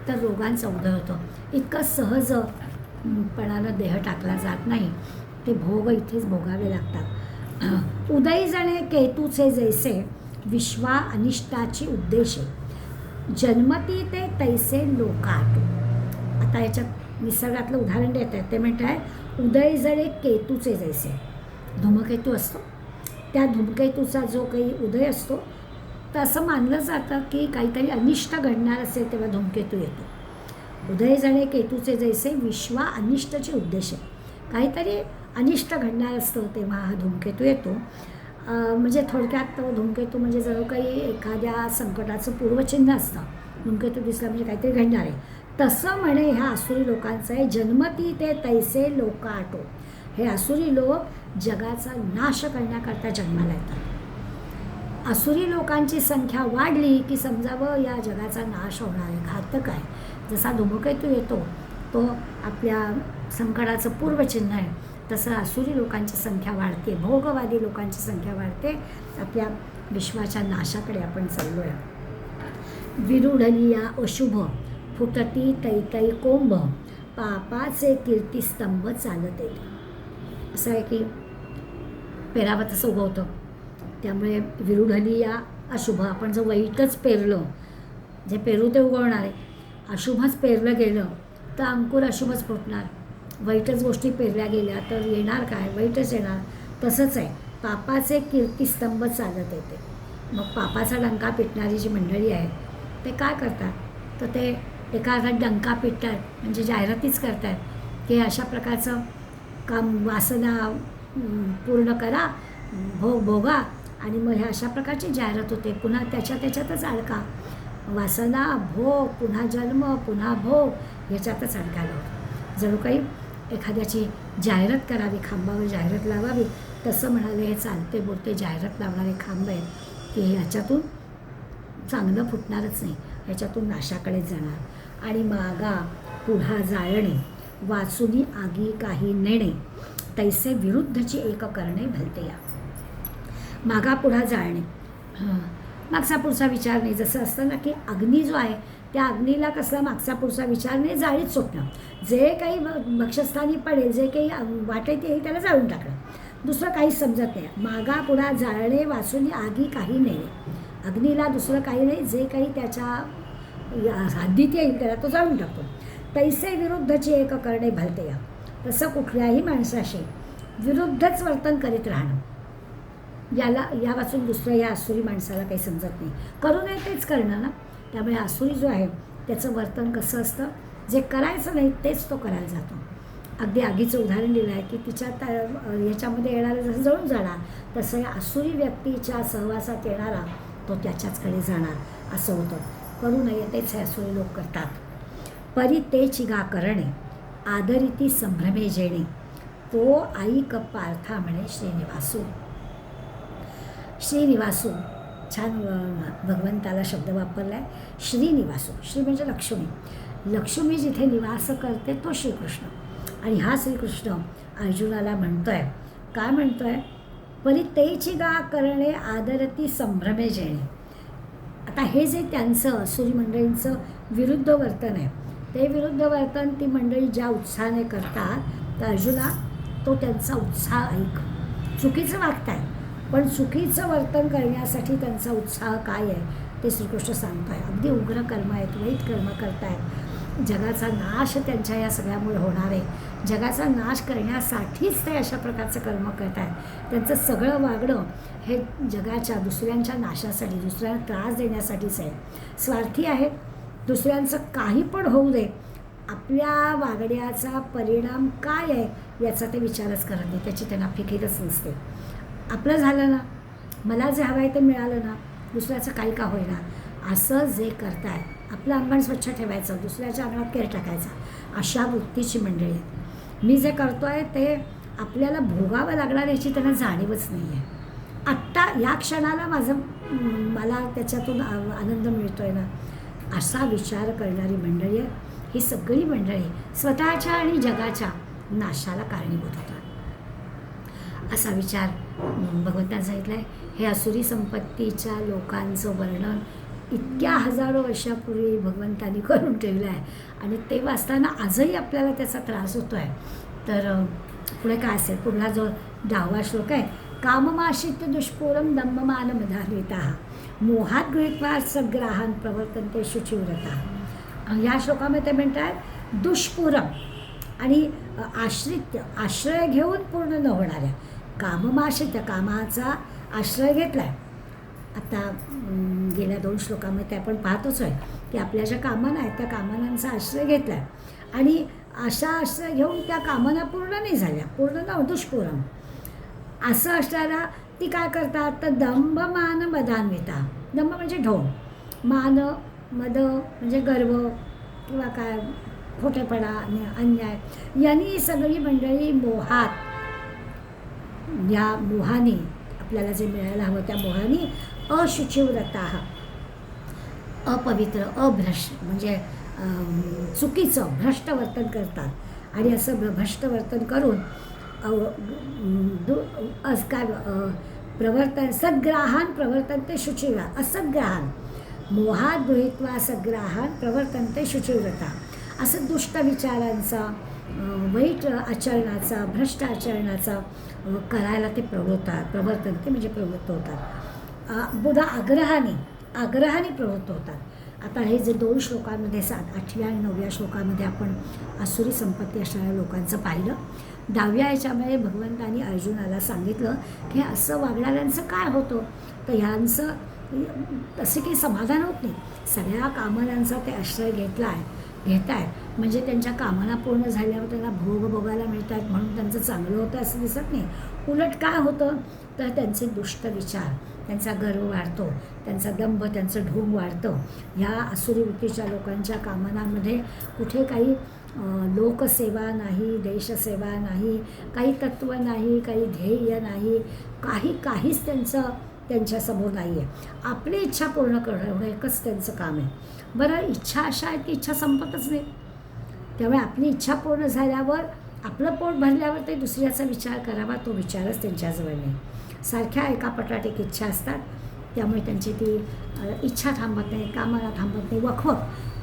तर रोगांचा उदय होतो. इतकं सहजपणानं देह टाकला जात नाही, ते भोग इथेच भोगावे लागतात. उदय जणे केतूचे जैसे विश्वा अनिष्टाची उद्देशे जन्मती ते तैसे लोकाटो. आता याच्यात निसर्गातलं उदाहरण देत आहेत. ते म्हणत आहे, उदय जणे केतूचे जैसे. धूमकेतू असतो, त्या धूमकेतूचा जो काही उदय असतो तर असं मानलं जातं की काहीतरी अनिष्ट घडणार असेल तेव्हा धूमकेतू येतो. उदय जणे केतूचे जैसे विश्वा अनिष्टचे उद्देश. काहीतरी अनिष्ट घडणार असतं तेव्हा हा धूमकेतू येतो. म्हणजे थोडक्यात तो धूमकेतू म्हणजे जणू काही एखाद्या संकटाचं पूर्वचिन्ह असतं. धूमकेतू दिसला म्हणजे काहीतरी घडणार आहे. तसं म्हणे ह्या आसुरी लोकांचं आहे, जन्मती ते तैसे लोकाटो. हे आसुरी लोक जगाचा नाश करण्याकरता जन्माला येतात. आसुरी लोकांची संख्या वाढली की समजावं या जगाचा नाश होणार आहे, घातक आहे. जसा धूमकेतू येतो तो आपल्या संकटाचं पूर्वचिन्ह आहे, तसं आसुरी लोकांची संख्या वाढते, भोगवादी लोकांची संख्या वाढते. आपल्या विश्वाच्या नाशाकडे आपण चाललो आहे. विरुढली या अशुभ फुटती तैतै कोंभ पापाचे कीर्तिस्तंभ चालत येते. असं आहे की पेरावं तसं उगवतं, त्यामुळे विरुढली या अशुभ. आपण जर वाईटच पेरलं, जे पेरू ते उगवणार आहे. अशुभच पेरलं गेलं तर अंकुर अशुभच फुटणार. वाईटच गोष्टी पेरल्या गेल्या तर येणार काय, वाईटच येणार. तसंच आहे, पापाचे कीर्तिस्तंभ चालत येते. मग पापाचा डंका पिटणारी जी मंडळी आहे ते काय करतात तर ते एका डंका पिटतात म्हणजे जाहिरातीच करतात की अशा प्रकारचं काम, वासना पूर्ण करा, भोग भोगा. आणि मग ह्या अशा प्रकारची जाहिरात होते. पुन्हा त्याच्यातच अडका. वासना, भोग, पुन्हा जन्म, पुन्हा भोग, ह्याच्यातच अडकायला होतं. जणू काही एखाद्याची जाहिरात करावी, खांबावर जाहिरात लावावी. तसं म्हणाले हे चालते बोलते जाहिरात लावणारे खांब आहेत की ह्याच्यातून चांगलं फुटणारच नाही, ह्याच्यातून नाशाकडेच जाणार. आणि मागा पुढा जाळणे वाचुनी आगी काही नेणे तैसे विरुद्धची एक करणे भलते या. मागा पुढा जाळणे, मागचा पुढचा विचार नाही. जसं असतं ना की अग्नी जो आहे त्या अग्नीला कसला मागचा पुढचा विचार नाही, जाळीत सुटणं. जे काही भक्षस्थानी पडेल, जे काही वाटेत येईल त्याला जाळून टाकणं, दुसरं काहीच समजत नाही. मागा पुढा जाळणे वाचून आगी काही नेणे. अग्नीला दुसरं काही नाही, जे काही त्याच्या हद्दीत येईल त्याला तो जाळून टाकतो. तैसे विरुद्धची एक करणे भलते या. तसं कुठल्याही माणसाशी विरुद्धच वर्तन करीत राहणं, या वाचून दुसऱ्या या आसुरी माणसाला काही समजत नाही. करू नये तेच करणं ना. त्यामुळे आसुरी जो आहे त्याचं वर्तन कसं असतं, जे करायचं नाही तेच तो करायला जातो. अगदी आगीचं उदाहरण दिलं आहे की तिच्या याच्यामध्ये येणारं जसं जळून जाणार तसं या आसुरी व्यक्तीच्या सहवासात येणारा तो त्याच्याचकडे जाणार असं होतं. करू नये तेच हे आसुरी लोक करतात. परी ते चिगा करणे आदरिती संभ्रमे जेणे तो ऐक पार्था म्हणे श्रीनिवासू. श्रीनिवासू छान भगवंताला शब्द वापरला आहे. श्रीनिवासू, श्री म्हणजे लक्ष्मी. लक्ष्मी जिथे निवास करते तो श्रीकृष्ण. आणि हा श्रीकृष्ण अर्जुनाला म्हणतोय, काय म्हणतोय, परी तेची गा करणे आदरती संभ्रमे जेणे. आता हे जे त्यांचं असुरी मंडळींचं विरुद्ध वर्तन आहे, ते विरुद्ध वर्तन ती मंडळी ज्या उत्साहाने करतात, तर अर्जुना तो त्यांचा उत्साह ऐक. चुकीचं वागताय, पण चुकीचं वर्तन करण्यासाठी त्यांचा उत्साह काय आहे ते श्रीकृष्ण सांगताय. अगदी उग्र कर्म आहेत, वाईट कर्म करतायत, जगाचा नाश त्यांच्या या सगळ्यामुळे होणार आहे. जगाचा नाश करण्यासाठीच ते अशा प्रकारचं कर्म करत आहेत. त्यांचं सगळं वागणं हे जगाच्या दुसऱ्यांच्या नाशासाठी, दुसऱ्यांना त्रास देण्यासाठीच आहे. स्वार्थी आहेत, दुसऱ्यांचं काही पण होऊ दे, आपल्या वागण्याचा परिणाम काय आहे याचा ते विचारच करत नाही, त्याची त्यांना फिकीरच नसते. आपलं झालं ना, मला जे हवं आहे ते मिळालं ना, दुसऱ्याचं काही का होईना, असं जे करताय, आपलं अंगण स्वच्छ ठेवायचं, दुसऱ्याच्या अंगणात केर टाकायचा, अशा वृत्तीची मंडळी आहेत. मी जे करतो आहे ते आपल्याला भोगावं लागणार याची त्यांना जाणीवच नाही आहे. आत्ता या क्षणाला मला त्याच्यातून आनंद मिळतो आहे ना, असा विचार करणारी मंडळी आहे. ही सगळी मंडळी स्वतःच्या आणि जगाच्या नाशाला कारणीभूत होतात, असा विचार भगवंतांनी सांगितलं आहे. हे असुरी संपत्तीच्या लोकांचं वर्णन इतक्या हजारो वर्षापूर्वी भगवंतांनी करून ठेवलं आहे आणि ते वाचताना आजही आपल्याला त्याचा त्रास होतो आहे. तर पुढे काय असेल, पुढला जो 10वा श्लोक आहे, काममाश्रित्य दुष्पूरम दम्भमान मधान्विताः मोहात गृहीत्वा सग्राहान प्रवर्तन्ते शुचिव्रता. या श्लोकामध्ये ते म्हणतात दुष्पूरम आणि आश्रय घेऊन पूर्ण न होणाऱ्या, काममाश्रित्य कामाचा आश्रय घेतला आहे. आता गेल्या 2 श्लोकामध्ये आपण पाहतोच आहे की आपल्या ज्या कामना आहेत त्या कामनांचा आश्रय घेतला आहे आणि अशा आश्रय घेऊन त्या कामना पूर्ण नाही झाल्या, पूर्ण न दुष्पूरम असं असणारा ती काय करतात, तर दंभ मान मदान्विता. दंभ म्हणजे ढोंग, मान मद म्हणजे गर्व किंवा काय खोटेपणा, अन्याय, यांनी सगळी मंडळी मोहात, या मोहाने आपल्याला जे मिळायला हवं त्या मोहाने अशुचिव्रता, अपवित्र, अभ्रष्ट म्हणजे चुकीचं भ्रष्ट वर्तन करतात. आणि असं भ्रष्ट वर्तन करून प्रवर्तन सद्ग्राहान प्रवर्तन्ते शुचिव्रता. असद्ग्राहान मोहात गृहीत्वा सद्ग्राहान प्रवर्तन्ते शुचिव्रता. असं दुष्ट विचारांचा, वाईट आचरणाचा, भ्रष्ट आचरणाचा करायला ते प्रवर्तन्ते म्हणजे प्रवृत्त होतात. बुधा आग्रहाने प्रवृत्त होतात. आता हे जे 2 श्लोकांमध्ये 8व्या आणि 9व्या श्लोकामध्ये आपण असुरी संपत्ती असणाऱ्या लोकांचं पाहिलं. 10व्या याच्यामध्ये भगवंतांनी अर्जुनाला सांगितलं की असं वागणाऱ्यांचं काय होतं, तर ह्यांचं तसे काही समाधान होत नाही. सगळ्या कामनांचा ते आश्रय घेत आहे म्हणजे त्यांच्या कामना पूर्ण झाल्यावर त्यांना भोग भोगायला मिळतात म्हणून त्यांचं चांगलं होतं असं दिसत नाही. उलट काय होतं, तर त्यांचे दुष्ट विचार, त्यांचा गर्व वाढतो, त्यांचा दंभ, त्यांचं ढोंग वाढतं. ह्या असुरी वृत्तीच्या लोकांच्या कामनामध्ये कुठे काही लोकसेवा नाही, देशसेवा नाही, काही तत्त्व नाही, काही ध्येय नाही, काहीच त्यांच्यासमोर नाही आहे. आपली इच्छा पूर्ण करणं एवढं एकच त्यांचं काम आहे. बरं, इच्छा अशा आहेत की इच्छा संपतच नाही. त्यामुळे आपली इच्छा पूर्ण झाल्यावर, आपलं पोट भरल्यावर ते दुसऱ्याचा विचार करावा, तो विचारच त्यांच्याजवळ नाही. सारख्या एका पटाटेक इच्छा असतात, त्यामुळे त्यांची ती इच्छा थांबत नाही, कामना थांबत नाही,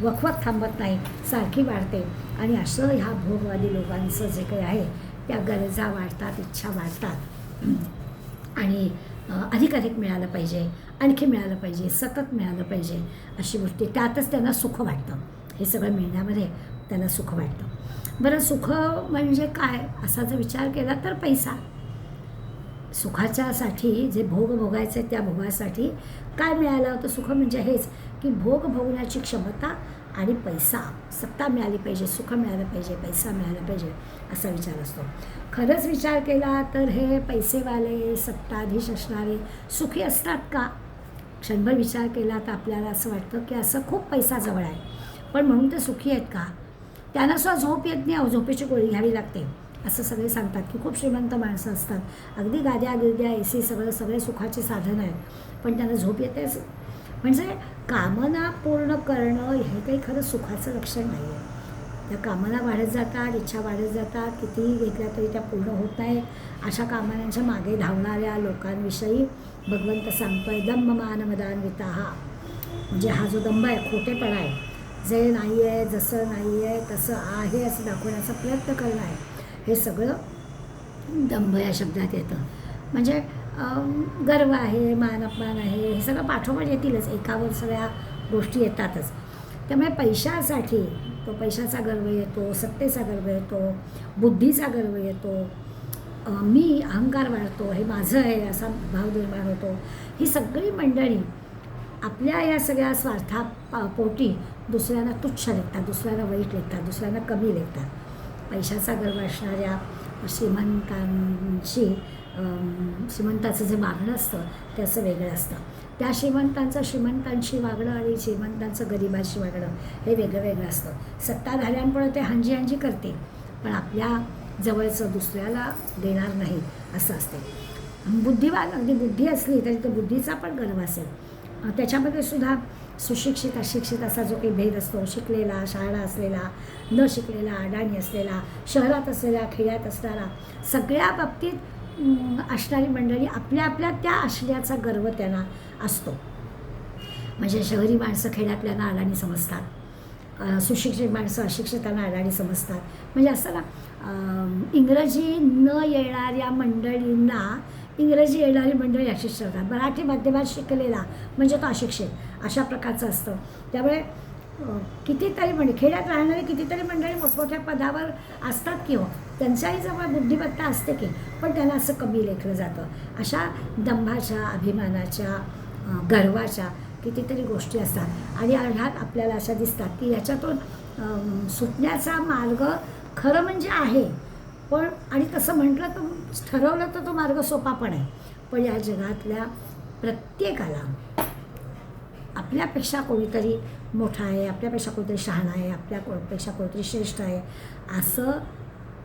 वखवत थांबत नाही, सारखी वाढते. आणि असं ह्या भोगवादी लोकांचं जे काही आहे त्या गरजा वाढतात, इच्छा वाढतात आणि अधिक मिळालं पाहिजे, आणखी मिळालं पाहिजे, सतत मिळालं पाहिजे अशी गोष्टी. त्यातच त्यांना सुख वाटतं. हे सगळं मिळण्यामध्ये त्यांना सुख वाटतं. बरं, सुख म्हणजे काय असा जर विचार केला तर पैसा. सुखाच्यासाठी जे भोग भोगायचे त्या भोगासाठी काय मिळालं होतं, सुख म्हणजे हेच की भोग भोगण्याची क्षमता आणि पैसा, सत्ता मिळाली पाहिजे, सुख मिळालं पाहिजे, पैसा मिळाला पाहिजे असा विचार असतो. खरंच विचार केला तर हे पैसेवाले, सत्ताधीश असणारे सुखी असतात का? क्षणभर विचार केला तर आपल्याला असं वाटतं की असं खूप पैसा जवळ आहे, पण म्हणून ते सुखी आहेत का? त्यांना सुद्धा झोप येत नाही, झोपेची गोळी घ्यावी लागते असं सगळे सांगतात की खूप श्रीमंत माणसं असतात, अगदी गाद्या गिरद्या, AC सगळे सुखाचे साधन आहेत, पण त्यांना झोप येतेच. म्हणजे कामना पूर्ण करणं हे काही खरं सुखाचं लक्षण नाही आहे. त्या कामना वाढत जातात, इच्छा वाढत जातात, कितीही घेतल्या तरी त्या पूर्ण होत नाही. अशा कामनांच्या मागे धावणाऱ्या लोकांविषयी भगवंत सांगतोय, दंभ मान मदान्विताः. म्हणजे हा जो दंभ आहे, खोटेपणा आहे, जे नाही आहे, जसं नाही आहे तसं आहे असं दाखवण्याचा प्रयत्न करणं आहे, हे सगळं दंभ या शब्दात येतं. म्हणजे गर्व आहे, मान अपमान आहे, हे सगळं पाठोपाठ येतीलच, एकावर सगळ्या गोष्टी येतातच. त्यामुळे पैशासाठी तो पैशाचा गर्व येतो, सत्तेचा गर्व येतो, बुद्धीचा गर्व येतो, मी अहंकार वाढतो, हे माझं आहे असा भाव निर्माण होतो. ही सगळी मंडळी आपल्या या सगळ्या पोटी दुसऱ्यांना तुच्छ लेखतात, दुसऱ्यांना वाईट लेखतात, दुसऱ्यांना कमी लेखतात. पैशाचा गर्व असणाऱ्या श्रीमंतांशी श्रीमंताचं जे वागणं असतं त्याचं वेगळं असतं. त्या श्रीमंतांशी वागणं आणि श्रीमंतांचं गरिबांशी वागणं हे वेगळं वेगळं असतं. सत्ताधाऱ्यांपुढे ते हांजी करते, पण आपल्या जवळचं दुसऱ्याला देणार नाही असं असते. बुद्धिवान अगदी बुद्धी असली तरी तो बुद्धीचा पण गर्व असेल. त्याच्यामध्ये सुद्धा सुशिक्षित अशिक्षित असा जो काही भेद असतो, शिकलेला शहाणा असलेला, न शिकलेला अडाणी असलेला, शहरात असलेला खेड्यात असणारा, सगळ्या बाबतीत असणारी मंडळी आपल्या त्या आश्रयाचा गर्व त्यांना असतो. म्हणजे शहरी माणसं खेड्यातल्यांना अडाणी समजतात, सुशिक्षित माणसं अशिक्षितांना अडाणी समजतात. म्हणजे असं ना, इंग्रजी न येणाऱ्या मंडळींना इंग्रजी येणारी मंडळी अशिक्षित होतात, मराठी माध्यमात शिकलेला म्हणजे तो अशिक्षित, अशा प्रकारचं असतं. त्यामुळे कितीतरी खेड्यात राहणारी कितीतरी मंडळी मोठमोठ्या पदावर असतात की हो, त्यांच्याही जवळ बुद्धिमत्ता असते की, पण त्यांना असं कमी लेखलं जातं. अशा दंभाच्या, अभिमानाच्या, गर्वाच्या कितीतरी गोष्टी असतात. आणि अर्थात आपल्याला अशा दिसतात की ह्याच्यातून सुटण्याचा मार्ग खरं म्हणजे आहे, पण आणि तसं म्हटलं तर ठरवलं तर तो मार्ग सोपा पण आहे. पण या जगातल्या प्रत्येकाला आपल्यापेक्षा कोणीतरी मोठा आहे, आपल्यापेक्षा कोणीतरी शहाणा आहे, आपल्यापेक्षा कोणीतरी श्रेष्ठ आहे असं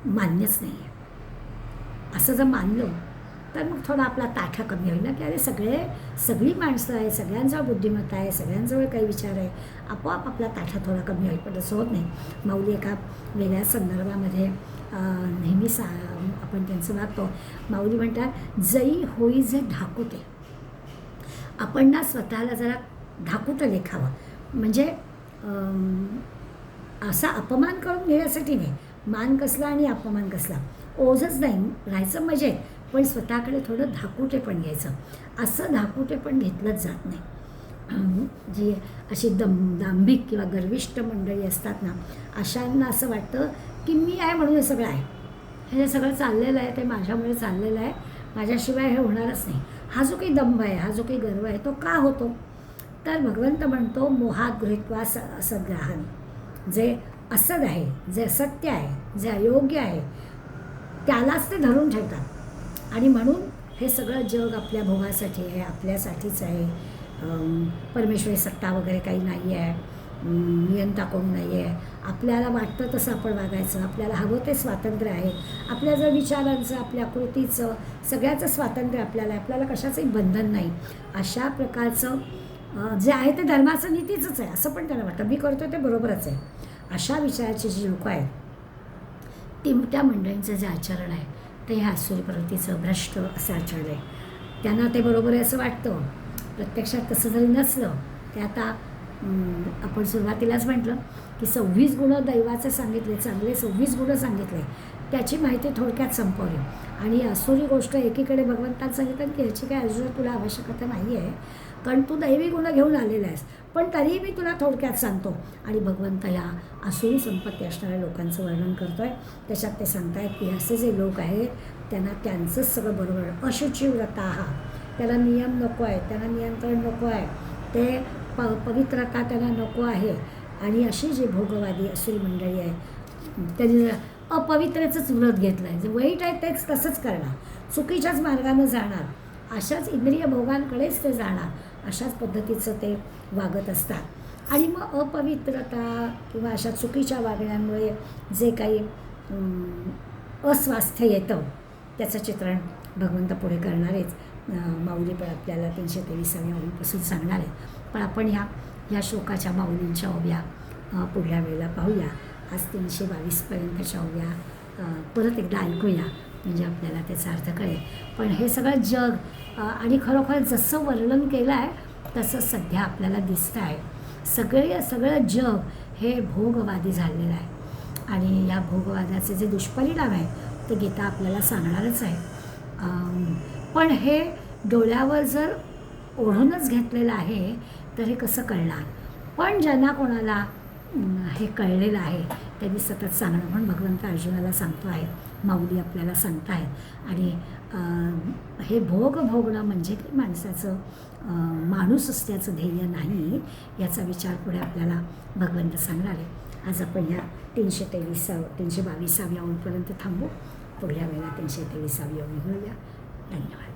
मान्यच नाही आहे. असं जर मानलं तर मग थोडा आपला ताठा कमी होईल ना, की अरे सगळी माणसं आहे, सगळ्यांजवळ बुद्धिमत्ता आहे, सगळ्यांजवळ काही विचार आहे, आपोआप आपला ताठा थोडा कमी होईल. पण तसं होत नाही. माऊली एका वेगळ्या संदर्भामध्ये नेहमी आपण त्यांचं वागतो. माऊली म्हणतात, जई होई जे ढाकुते. आपण ना स्वतःला जरा ढाकुटं लेखावं. म्हणजे असा अपमान करून घेण्यासाठी नाही, मान कसला आणि अपमान कसला, ओझच नाही राहायचं मजेत, पण स्वतःकडे थोडं धाकुटे पण घ्यायचं. असं धाकुटे पण घेतलंच जात नाही. जी अशी दांभिक किंवा गर्विष्ठ मंडळी असतात ना, अशांना असं वाटतं की मी आहे म्हणून हे सगळं आहे, हे सगळं चाललेलं आहे, ते माझ्यामुळे चाललेलं आहे, माझ्याशिवाय हे होणारच नाही. हा जो काही दंभ आहे, हा जो काही गर्व आहे, तो का होतो? तर भगवंत म्हणतो, मोहात गृहीत्वा असद्ग्रहान. जे असद आहे, जे असत्य आहे, जे अयोग्य आहे, त्यालाच ते धरून ठेवतात. आणि म्हणून हे सगळं जग आपल्या भोगासाठी आहे, आपल्यासाठीच आहे. परमेश्वरी सत्ता वगैरे काही नाही आहे, नियंता कोण नाही आहे. आपल्याला वाटतं तसं आपण वागायचं, आपल्याला हवं ते स्वातंत्र्य आहे. आपल्या जर विचारांचं, आपल्या कृतीचं, सगळ्याचं स्वातंत्र्य आपल्याला आहे, आपल्याला कशाचंही बंधन नाही. अशा प्रकारचं जे आहे ते धर्माचं नीतीचंच आहे असं पण त्यांना वाटतं, मी करतो ते बरोबरच आहे. अशा विचाराचे जे लोक आहेत त्या मंडळींचं जे आचरण आहे ते ह्या आसुरी प्रवृत्तीचं भ्रष्ट असं आचरण आहे. त्यांना ते बरोबर आहे असं वाटतं. प्रत्यक्षात तसं जरी नसलं ते आता आपण सुरुवातीलाच म्हटलं की 26 गुणं दैवाचे सांगितले, चांगले 26 गुणं सांगितले, त्याची माहिती थोडक्यात संपवली. आणि आसुरी गोष्ट एकीकडे भगवंतांनी सांगितलं की ह्याची काय अजून तुला आवश्यकता नाही आहे, कारण तू दैवी गुण घेऊन आलेला आहेस, पण तरीही मी तुला थोडक्यात सांगतो. आणि भगवंत ह्या आसुरी संपत्ती असणाऱ्या लोकांचं वर्णन करतो आहे. त्याच्यात ते सांगत आहेत की असे जे लोक आहेत त्यांना त्यांचंच सगळं बरोबर. अशुचिव्रताः, त्याला नियम नको आहे, त्यांना नियंत्रण नको आहे, ते पवित्रता त्यांना नको आहे. आणि अशी जी भोगवादी आसुरी मंडळी आहे त्यांनी अपवित्रचंच व्रत घेतलं आहे, जे वाईट आहे तेच तसंच करणार, चुकीच्याच मार्गानं जाणार, अशाच इंद्रिय भोगांकडेच ते जाणार, अशाच पद्धतीचं ते वागत असतात. आणि मग अपवित्रता किंवा अशा चुकीच्या वागण्यामुळे जे काही अस्वास्थ्य येतं त्याचं चित्रण भगवंत पुढे करणारेच. माऊली पण आपल्याला 323व्या ओळीपासून सांगणार आहे. पण आपण ह्या श्लोकाच्या माऊलींच्या ओव्या पुढल्या वेळेला पाहूया. आज 322पर्यंतच्या ओव्या परत एकदा ऐकूया, म्हणजे आपल्याला त्याचा अर्थ कळेल. पण हे सगळं जग आणि खरोखर जसं वर्णन केलं आहे तसं सध्या आपल्याला दिसतं आहे. सगळं जग हे भोगवादी झालेलं आहे आणि या भोगवादाचे जे दुष्परिणाम आहे ते गीता आपल्याला सांगणारच आहे. पण हे डोळ्यावर जर ओढूनच घेतलेलं आहे तर हे कसं कळणार. पण ज्यांना कोणाला हे कळलेलं आहे त्यांनी सतत सांगणं, पण भगवंत अर्जुनाला सांगतो आहे, माऊली आपल्याला सांगत आहेत. आणि हे भोगणं म्हणजे काही माणसाचं माणूस असल्याचं ध्येय नाही, याचा विचार पुढे आपल्याला भगवंत सांगणार आहे. आज आपण ह्या 322व्या ओळीपर्यंत थांबू. पुढल्या वेळेला 323वी ओळी घेऊया. धन्यवाद.